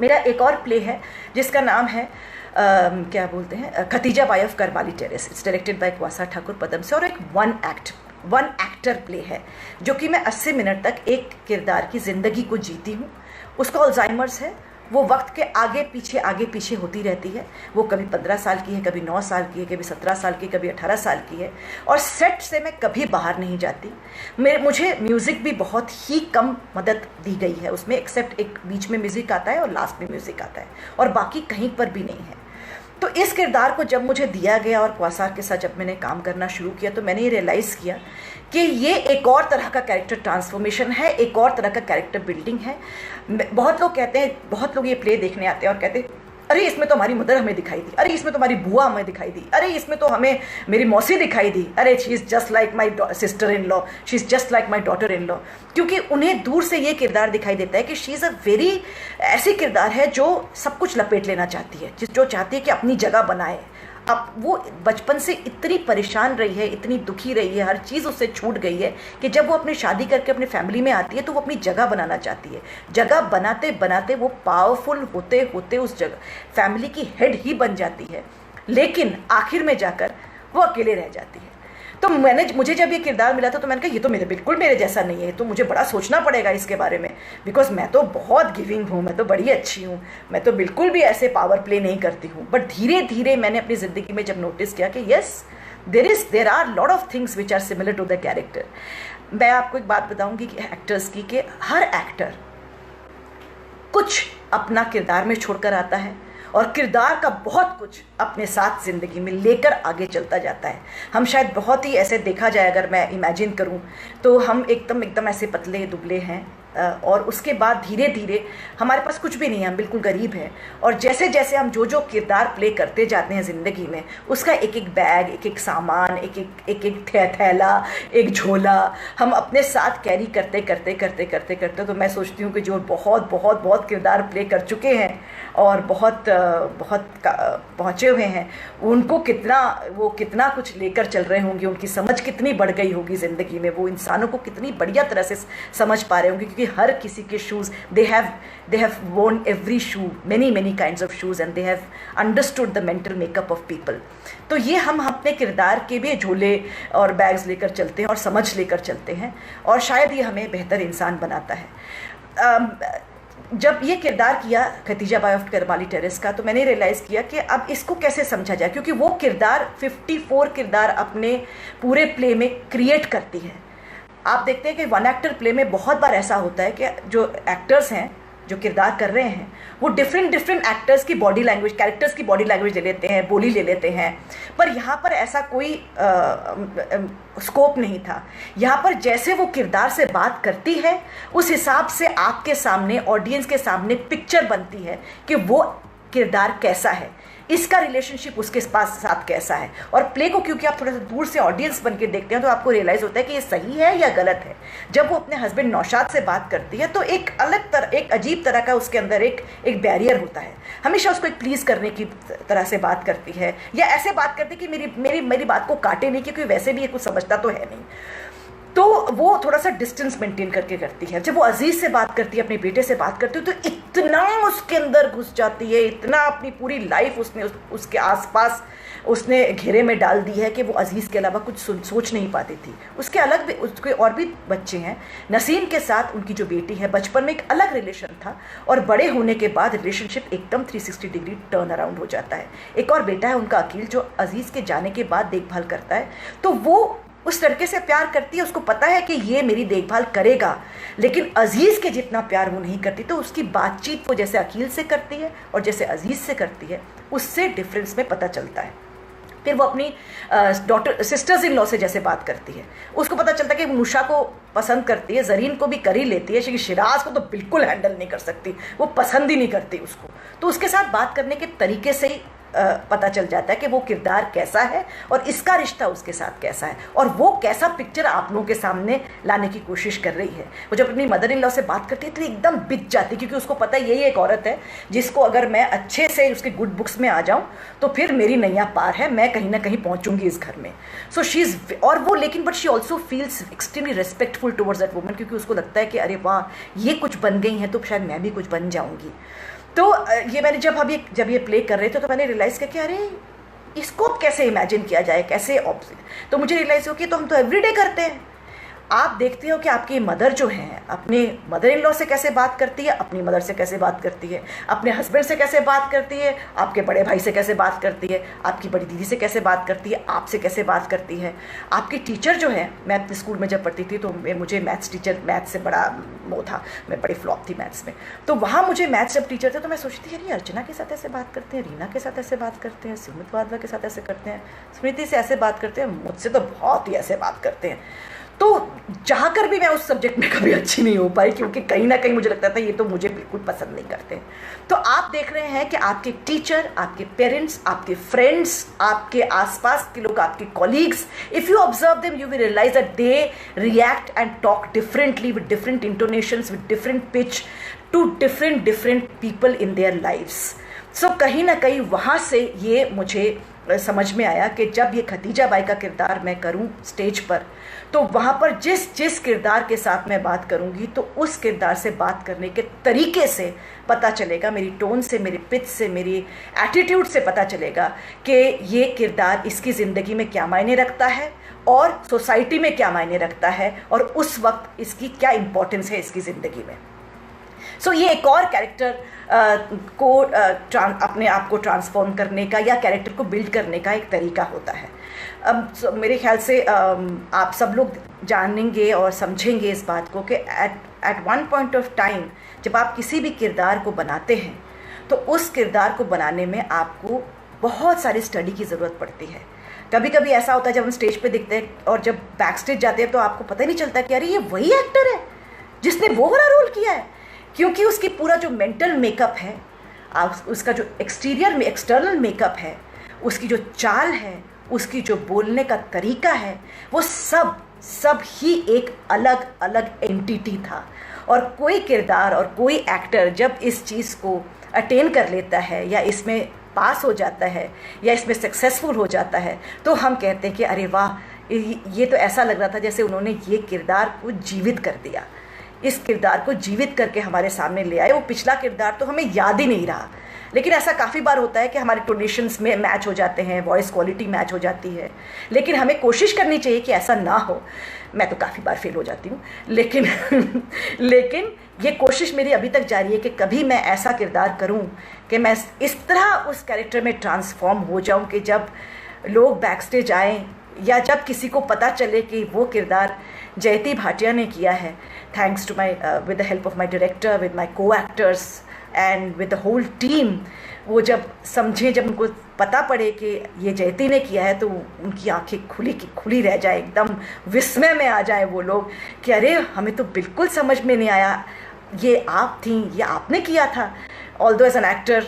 मेरा एक और प्ले है जिसका नाम है क्या बोलते हैं, Khatija Bai of Karmali Terrace. It's directed by Quasar Thakur Padamsee, और एक वन एक्टर प्ले है जो कि मैं 80 मिनट तक एक किरदार की ज़िंदगी को जीती हूँ। उसका अल्जाइमर्स है, वो वक्त के आगे पीछे होती रहती है। वो कभी 15 साल की है, कभी 9 साल की है, कभी 17 साल की, कभी 18 साल की है, और सेट से मैं कभी बाहर नहीं जाती। मुझे म्यूज़िक भी बहुत ही कम मदद दी गई है उसमें, एक्सेप्ट एक बीच में म्यूज़िक आता है और लास्ट में म्यूज़िक आता है, और बाकी कहीं पर भी नहीं है। तो इस किरदार को जब मुझे दिया गया और क्वासार के साथ जब मैंने काम करना शुरू किया, तो मैंने ये रियलाइज़ किया कि ये एक और तरह का कैरेक्टर ट्रांसफॉर्मेशन है, एक और तरह का कैरेक्टर बिल्डिंग है। बहुत लोग कहते हैं, बहुत लोग ये प्ले देखने आते हैं और कहते हैं अरे इसमें तो हमारी मदर हमें दिखाई दी, अरे इसमें तो हमारी बुआ हमें दिखाई दी, अरे इसमें तो हमें मेरी मौसी दिखाई दी, अरे she is just like my sister in law, she is just like my daughter in law. क्योंकि उन्हें दूर से ये किरदार दिखाई देता है कि शी इज़ अ वेरी ऐसी किरदार है जो सब कुछ लपेट लेना चाहती है, जो चाहती है कि अपनी जगह बनाए। अब वो बचपन से इतनी परेशान रही है, इतनी दुखी रही है, हर चीज़ उससे छूट गई है कि जब वो अपनी शादी करके अपनी फैमिली में आती है तो वो अपनी जगह बनाना चाहती है। जगह बनाते बनाते वो पावरफुल होते होते उस जगह फैमिली की हेड ही बन जाती है, लेकिन आखिर में जाकर वो अकेले रह जाती है। तो मुझे जब ये किरदार मिला था तो मैंने कहा ये तो बिल्कुल मेरे जैसा नहीं है, तो मुझे बड़ा सोचना पड़ेगा इसके बारे में, बिकॉज मैं तो बहुत गिविंग हूँ, मैं तो बड़ी अच्छी हूँ, मैं तो बिल्कुल भी ऐसे पावर प्ले नहीं करती हूँ। बट धीरे धीरे मैंने अपनी ज़िंदगी में जब नोटिस किया कि yes there are lot of things which are similar to the character. मैं आपको एक बात बताऊँगी कि एक्टर्स की, कि हर एक्टर कुछ अपना किरदार में छोड़कर आता है और किरदार का बहुत कुछ अपने साथ ज़िंदगी में लेकर आगे चलता जाता है। हम शायद बहुत ही ऐसे देखा जाए, अगर मैं इमेजिन करूं तो हम एकदम ऐसे पतले दुबले हैं, और उसके बाद धीरे धीरे हमारे पास कुछ भी नहीं है, हम बिल्कुल गरीब हैं, और जैसे जैसे हम जो किरदार प्ले करते जाते हैं ज़िंदगी में, उसका एक एक बैग, एक एक सामान, एक थैला, एक झोला हम अपने साथ कैरी करते तो मैं सोचती हूँ कि जो बहुत किरदार प्ले कर चुके हैं और बहुत पहुँचे हुए हैं, उनको कितना कुछ लेकर चल रहे होंगे, उनकी समझ कितनी बढ़ गई होगी ज़िंदगी में, वो इंसानों को कितनी बढ़िया तरह से समझ पा रहे होंगे, क्योंकि हर किसी के shoes they have worn every shoe, many kinds of shoes, and they have understood the mental makeup of people। तो ये हम अपने किरदार के भी झोले और बैग्स लेकर चलते हैं और समझ लेकर चलते हैं, और शायद ये हमें बेहतर इंसान बनाता है। जब ये किरदार किया खतीजा बाई ऑफ करमाली टेरेस का, तो मैंने रियलाइज़ किया कि अब इसको कैसे समझा जाए, क्योंकि वो किरदार 54 किरदार अपने पूरे प्ले में क्रिएट करती है। आप देखते हैं कि वन एक्टर प्ले में बहुत बार ऐसा होता है कि जो एक्टर्स हैं, जो किरदार कर रहे हैं, वो डिफरेंट एक्टर्स की बॉडी लैंग्वेज, कैरेक्टर्स की बॉडी लैंग्वेज ले लेते हैं, बोली ले लेते हैं, पर यहाँ पर ऐसा कोई स्कोप नहीं था। यहाँ पर जैसे वो किरदार से बात करती है, उस हिसाब से आपके सामने, ऑडियंस के सामने पिक्चर बनती है कि वो किरदार कैसा है। इसका रिलेशनशिप उसके पास साथ कैसा है। और प्ले को क्योंकि आप थोड़ा सा दूर से ऑडियंस बन के देखते हैं तो आपको रियलाइज़ होता है कि ये सही है या गलत है। जब वो अपने हस्बैंड नौशाद से बात करती है तो एक अलग तरह, एक अजीब तरह का उसके अंदर एक बैरियर होता है। हमेशा उसको एक प्लीज़ करने की तरह से बात करती है, या ऐसे बात करती है कि मेरी बात को काटे नहीं, क्योंकि वैसे भी ये कुछ समझता तो है नहीं। तो वो थोड़ा सा डिस्टेंस मेंटेन करके करती है। जब वो अजीज़ से बात करती है, अपने बेटे से बात करती है, तो इतना उसके अंदर घुस जाती है, इतना अपनी पूरी लाइफ उसने उसके आसपास उसने घेरे में डाल दी है कि वो अजीज़ के अलावा कुछ सोच नहीं पाती थी। उसके अलग भी उसके और भी बच्चे हैं। नसीम के साथ उनकी जो बेटी है, बचपन में एक अलग रिलेशन था और बड़े होने के बाद रिलेशनशिप एकदम 360 डिग्री टर्न अराउंड हो जाता है। एक और बेटा है उनका अकील, जो अजीज़ के जाने के बाद देखभाल करता है। तो वो उस लड़के से प्यार करती है, उसको पता है कि ये मेरी देखभाल करेगा, लेकिन अजीज़ के जितना प्यार वो नहीं करती। तो उसकी बातचीत वो जैसे अकील से करती है और जैसे अजीज़ से करती है, उससे डिफरेंस में पता चलता है। फिर वो अपनी सिस्टर्स इन लॉ से जैसे बात करती है, उसको पता चलता है कि नुशा को पसंद करती है, जरीन को भी कर ही लेती है, लेकिन शिराज को तो बिल्कुल हैंडल नहीं कर सकती, वो पसंद ही नहीं करती उसको। तो उसके साथ बात करने के तरीके से ही पता चल जाता है कि वो किरदार कैसा है और इसका रिश्ता उसके साथ कैसा है, और वो कैसा पिक्चर आप लोगों के सामने लाने की कोशिश कर रही है। वो जब अपनी मदर इन लॉ से बात करती है तो एकदम बिक जाती है, क्योंकि उसको पता है यही एक औरत है जिसको अगर मैं अच्छे से उसके गुड बुक्स में आ जाऊं तो फिर मेरी नैया पार है, मैं कहीं ना कहीं पहुंचूंगी इस घर में। सो शी इज़, और वो लेकिन but she also feels extremely respectful towards that woman, क्योंकि उसको लगता है कि अरे वाह, ये कुछ बन गई हैं तो शायद मैं भी कुछ बन जाऊंगी। तो ये मैंने जब ये प्ले कर रहे थे तो मैंने रियलाइज़ किया कि अरे इसको कैसे इमेजिन किया जाए, कैसे तो मुझे रियलाइज़ हो कि तो हम तो एवरीडे करते हैं। आप देखते हो कि आपकी मदर जो है अपने मदर इन लॉ से कैसे बात करती है, अपनी मदर से कैसे बात करती है, अपने हस्बैंड से कैसे बात करती है, आपके बड़े भाई से कैसे बात करती है, आपकी बड़ी दीदी से कैसे बात करती है, आपसे कैसे बात करती है। आपकी टीचर जो है, मैं अपने स्कूल में जब पढ़ती थी तो मुझे मैथ्स टीचर, मैथ्स से बड़ा वो था, मैं बड़ी फ्लॉप थी मैथ्स में। तो वहाँ मुझे मैथ्स जब टीचर थे तो मैं सोचती थी अरे अर्चना के साथ ऐसे बात करते हैं, रीना के साथ ऐसे बात करते हैं, सुमित वाधवा के साथ ऐसे करते हैं, स्मृति से ऐसे बात करते हैं, मुझसे तो बहुत ही ऐसे बात करते हैं। तो चाहकर भी मैं उस सब्जेक्ट में कभी अच्छी नहीं हो पाई, क्योंकि कहीं ना कहीं मुझे लगता था ये तो मुझे बिल्कुल पसंद नहीं करते। तो आप देख रहे हैं कि आपके टीचर, आपके पेरेंट्स, आपके फ्रेंड्स, आपके आसपास के लोग, आपके colleagues, if you observe them you will realise that they react and talk differently with different intonations, with different pitch to different people in their lives. So कहीं ना कहीं वहाँ से ये मुझे समझ में आया कि जब ये खदीजा बाई का किरदार मैं करूं स्टेज पर, तो वहाँ पर जिस किरदार के साथ मैं बात करूंगी तो उस किरदार से बात करने के तरीके से पता चलेगा, मेरी टोन से, मेरी पिच से, मेरी एटीट्यूड से पता चलेगा कि ये किरदार इसकी ज़िंदगी में क्या मायने रखता है और सोसाइटी में क्या मायने रखता है, और उस वक्त इसकी क्या इम्पोर्टेंस है इसकी ज़िंदगी में। सो ये एक और कैरेक्टर को अपने आप को ट्रांसफॉर्म करने का या कैरेक्टर को बिल्ड करने का एक तरीका होता है। मेरे ख्याल से आप सब लोग जानेंगे और समझेंगे इस बात को कि at one point of time जब आप किसी भी किरदार को बनाते हैं तो उस किरदार को बनाने में आपको बहुत सारी स्टडी की ज़रूरत पड़ती है। कभी कभी ऐसा होता है जब हम स्टेज पे दिखते हैं और जब बैक स्टेज जाते हैं तो आपको पता ही नहीं चलता कि अरे ये वही एक्टर है जिसने वो वाला रोल किया है, क्योंकि उसकी पूरा जो मेंटल मेकअप है, उसका जो एक्सटर्नल मेकअप है, उसकी जो चाल है, उसकी जो बोलने का तरीका है, वो सब ही एक अलग अलग एंटिटी था। और कोई किरदार और कोई एक्टर जब इस चीज़ को अटेन कर लेता है या इसमें पास हो जाता है या इसमें सक्सेसफुल हो जाता है तो हम कहते हैं कि अरे वाह, ये तो ऐसा लग रहा था जैसे उन्होंने ये किरदार को जीवित कर दिया, इस किरदार को जीवित करके हमारे सामने ले आए। वो पिछला किरदार तो हमें याद ही नहीं रहा। लेकिन ऐसा काफ़ी बार होता है कि हमारे टोनेशंस में मैच हो जाते हैं, वॉइस क्वालिटी मैच हो जाती है, लेकिन हमें कोशिश करनी चाहिए कि ऐसा ना हो। मैं तो काफ़ी बार फेल हो जाती हूँ, लेकिन लेकिन ये कोशिश मेरी अभी तक जारी है कि कभी मैं ऐसा किरदार करूँ कि मैं इस तरह उस कैरेक्टर में ट्रांसफॉर्म हो जाऊँ कि जब लोग बैक स्टेज आएँ या जब किसी को पता चले कि वो किरदार जयती भाटिया ने किया है, thanks to my with the help of my director, with my co actors and with the whole team, वो जब समझें, जब उनको पता पड़े कि ये जयती ने किया है तो उनकी आंखें खुली की खुली रह जाए, एकदम विस्मय में आ जाए वो लोग कि अरे हमें तो बिल्कुल समझ में नहीं आया, ये आप थी, ये आपने किया था। Although as an actor,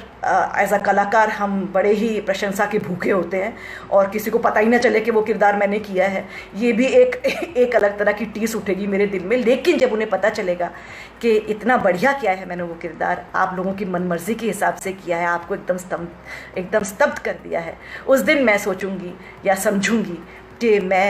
as a कलाकार हम बड़े ही प्रशंसा के भूखे होते हैं और किसी को पता ही ना चले कि वो किरदार मैंने किया है, ये भी एक अलग तरह की टीस उठेगी मेरे दिल में। लेकिन जब उन्हें पता चलेगा कि इतना बढ़िया किया है मैंने वो किरदार, आप लोगों की मन मर्जी के हिसाब से किया है, आपको एकदम स्तब्ध कर दिया है, उस दिन मैं सोचूंगी या समझूंगी कि मैं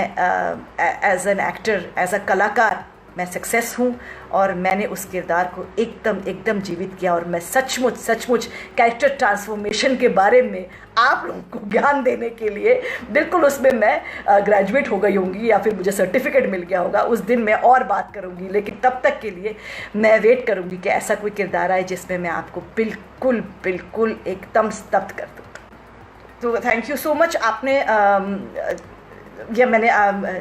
as an actor, as a कलाकार मैं सक्सेस हूँ और मैंने उस किरदार को एकदम जीवित किया। और मैं सचमुच कैरेक्टर ट्रांसफॉर्मेशन के बारे में आप लोगों को ज्ञान देने के लिए बिल्कुल उसमें मैं ग्रेजुएट हो गई होंगी या फिर मुझे सर्टिफिकेट मिल गया होगा, उस दिन मैं और बात करूँगी। लेकिन तब तक के लिए मैं वेट करूँगी कि ऐसा कोई किरदार आए जिसमें मैं आपको बिल्कुल एकदम स्तब्ध कर दूँ। तो थैंक यू सो मच। आपने या मैंने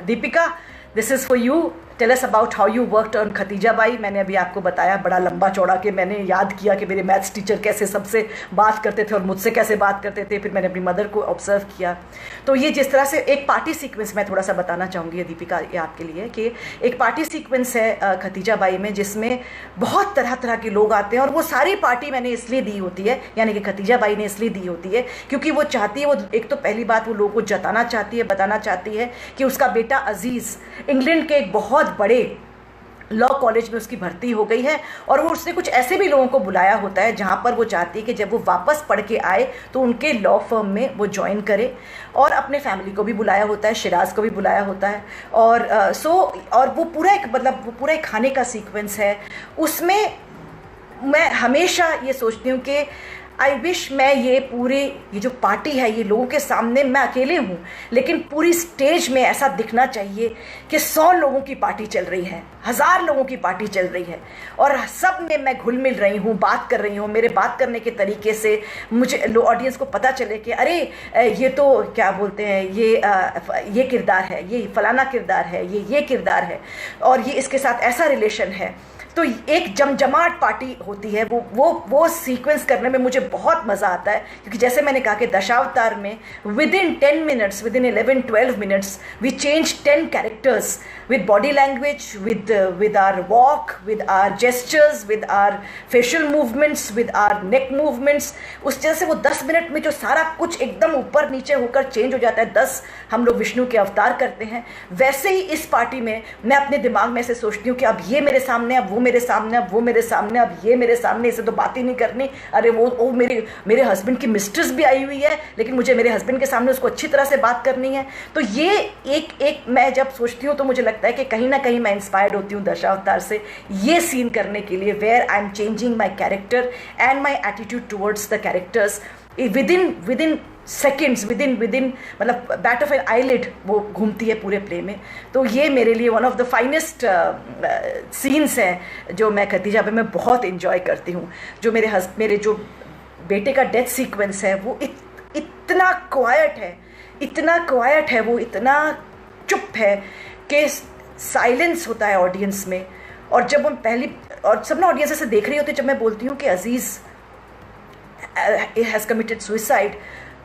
Deepika, this is for you, tell us about how you worked on Khatija Bai. मैंने अभी आपको बताया बड़ा लंबा चौड़ा कि मैंने याद किया कि मेरे मैथ्स टीचर कैसे सबसे बात करते थे और मुझसे कैसे बात करते थे, फिर मैंने अपनी मदर को ऑब्जर्व किया। तो ये जिस तरह से एक पार्टी सीक्वेंस मैं थोड़ा सा बताना चाहूँगी दीपिका ये आपके लिए, कि एक पार्टी सीक्वेंस है खतीजा बाई में जिसमें बहुत तरह के लोग आते हैं और वो सारी पार्टी मैंने इसलिए दी होती है, यानी कि खतीजा बाई ने इसलिए दी होती है क्योंकि वो चाहती है, वो एक तो पहली बात वो लोगों को जताना चाहती है, बताना चाहती है कि उसका बेटा अजीज़ इंग्लैंड के एक बहुत बड़े लॉ कॉलेज में उसकी भर्ती हो गई है और वो उसने कुछ ऐसे भी लोगों को बुलाया होता है जहाँ पर वो चाहती है कि जब वो वापस पढ़ के आए तो उनके लॉ फर्म में वो ज्वाइन करे। और अपने फैमिली को भी बुलाया होता है, शिराज को भी बुलाया होता है। और और वो पूरा एक खाने का सीक्वेंस है। उसमें मैं हमेशा ये सोचती हूँ कि आई विश मैं ये जो पार्टी है ये लोगों के सामने मैं अकेले हूँ, लेकिन पूरी स्टेज में ऐसा दिखना चाहिए कि 100 लोगों की पार्टी चल रही है, 1000 लोगों की पार्टी चल रही है और सब में मैं घुल मिल रही हूँ, बात कर रही हूँ। मेरे बात करने के तरीके से मुझे ऑडियंस को पता चले कि अरे ये तो क्या बोलते हैं, ये किरदार है, ये फलाना किरदार है, ये किरदार है और ये इसके साथ ऐसा रिलेशन है। तो एक जमजमाट पार्टी होती है। वो सीक्वेंस करने में मुझे बहुत मज़ा आता है क्योंकि जैसे मैंने कहा कि दशावतार में within 10 minutes, within 11-12 minutes we change 10 characters with body language, with our walk, with our gestures, with our facial movements, with our neck movements। उस तरह से वो 10 मिनट में जो सारा कुछ एकदम ऊपर नीचे होकर चेंज हो जाता है, 10 हम लोग विष्णु के अवतार करते हैं। वैसे ही इस पार्टी में मैं अपने दिमाग में से सोचती हूँ कि अब ये मेरे सामने, अब वो मेरे सामने, अब वो मेरे सामने, अब ये मेरे सामने, इसे तो बात ही नहीं करनी। अरे वो मेरे हस्बैंड की मिस्ट्रेस भी आई हुई है लेकिन मुझे मेरे हस्बैंड के सामने उसको अच्छी तरह से बात करनी है। तो ये एक मैं जब सोचती हूँ तो मुझे लगता है कि कहीं ना कहीं मैं इंस्पायर्ड होती हूँ दशावतार से ये सीन करने के लिए, where I am changing my character and my attitude towards the characters within seconds, within मतलब बैट ऑफ एन आईलिड वो घूमती है पूरे प्ले में। तो ये मेरे लिए one of the finest scenes हैं जो मैं खतीजा पे मैं बहुत इंजॉय करती हूँ। जो मेरे जो बेटे का डेथ सीक्वेंस है वो इतना क्वाइट है, वो इतना चुप है कि साइलेंस होता है ऑडियंस में। और जब हम और सब ना ऑडियंस से देख रही होती है जब मैं बोलती हूँ कि अजीज़ हैज़ कमिटेड सुइसाइड,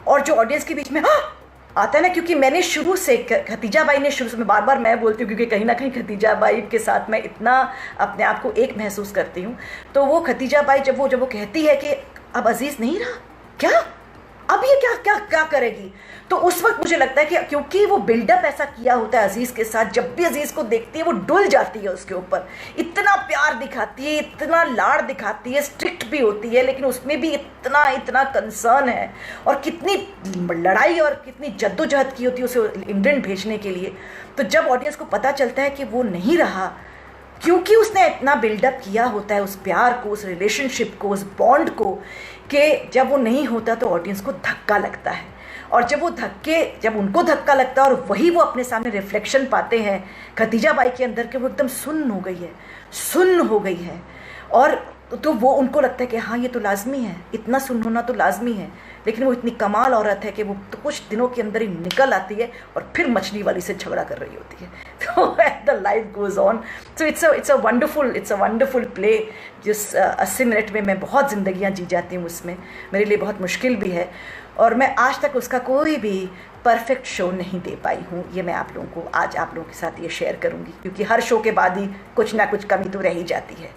और जो ऑडियंस के बीच में आता है ना, क्योंकि मैंने शुरू से खतीजा बाई ने शुरू से, मैं बार मैं बोलती हूँ क्योंकि कहीं ना कहीं खतीजा बाई के साथ मैं इतना अपने आप को एक महसूस करती हूँ। तो वो खतीजा बाई जब वो कहती है कि अब अजीज़ नहीं रहा, क्या अब ये क्या करेगी, तो उस वक्त मुझे लगता है कि क्योंकि वो बिल्डअप ऐसा किया होता है अजीज़ के साथ, जब भी अजीज़ को देखती है वो डुल जाती है उसके ऊपर, इतना प्यार दिखाती है, इतना लाड़ दिखाती है, स्ट्रिक्ट भी होती है लेकिन उसमें भी इतना कंसर्न है और कितनी लड़ाई और कितनी जद्दोजहद की होती है उसे इंग्लैंड भेजने के लिए। तो जब ऑडियंस को पता चलता है कि वो नहीं रहा, क्योंकि उसने इतना बिल्डअप किया होता है उस प्यार को, उस रिलेशनशिप को, उस बॉन्ड को, कि जब वो नहीं होता तो ऑडियंस को धक्का लगता है। और जब उनको धक्का लगता है और वही वो अपने सामने रिफ्लेक्शन पाते हैं खतीजा बाई के अंदर के, वो एकदम सुन्न हो गई है और तो वो उनको लगता है कि हाँ ये तो लाजमी है, इतना सुन्न होना तो लाजमी है। लेकिन वो इतनी कमाल औरत है कि वो तो कुछ दिनों के अंदर ही निकल आती है और फिर मछली वाली से झगड़ा कर रही होती है। तो the life goes on. So it's a wonderful play. जिस 80 मिनट में मैं बहुत ज़िंदगियाँ जी जाती हूँ उसमें, मेरे लिए बहुत मुश्किल भी है और मैं आज तक उसका कोई भी परफेक्ट शो नहीं दे पाई हूँ, ये मैं आप लोगों को आज आप लोगों के साथ ये शेयर करूँगी, क्योंकि हर शो के बाद ही कुछ ना कुछ कमी तो रह ही जाती है।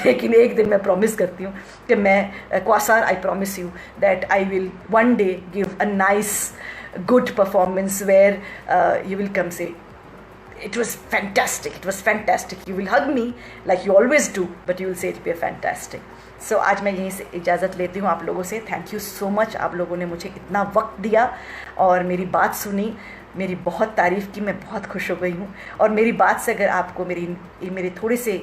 लेकिन एक दिन मैं प्रॉमिस करती हूँ कि मैं Quasar, I promise you that I will one day give a nice good performance where you will come say it was fantastic, you will hug me like you always do, but you will say it be fantastic. So आज मैं यहीं से इजाज़त लेती हूँ आप लोगों से। थैंक यू सो मच, आप लोगों ने मुझे इतना वक्त दिया और मेरी बात सुनी, मेरी बहुत तारीफ़ की, मैं बहुत खुश हो गई हूँ। और मेरी बात से अगर आपको मेरे थोड़े से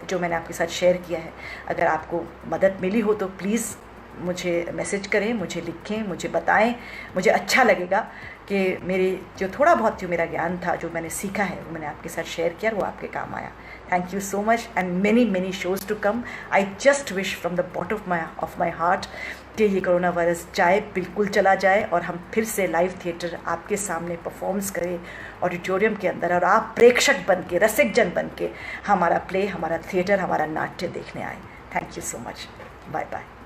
जो मैंने आपके साथ शेयर किया है, अगर आपको मदद मिली हो तो प्लीज़ मुझे मैसेज करें, मुझे लिखें, मुझे बताएं। मुझे अच्छा लगेगा कि मेरे जो थोड़ा बहुत जो मेरा ज्ञान था, जो मैंने सीखा है, वो मैंने आपके साथ शेयर किया और वो आपके काम आया। Thank you so much and many shows to come. I just wish from the bottom of my heart कि ये कोरोना वायरस जाए, बिल्कुल चला जाए और हम फिर से लाइव थिएटर आपके सामने परफॉर्म्स करें ऑडिटोरियम के अंदर, और आप प्रेक्षक बन के, रसिक जन बन के हमारा प्ले, हमारा थिएटर, हमारा नाट्य देखने आए। Thank you so much, bye bye.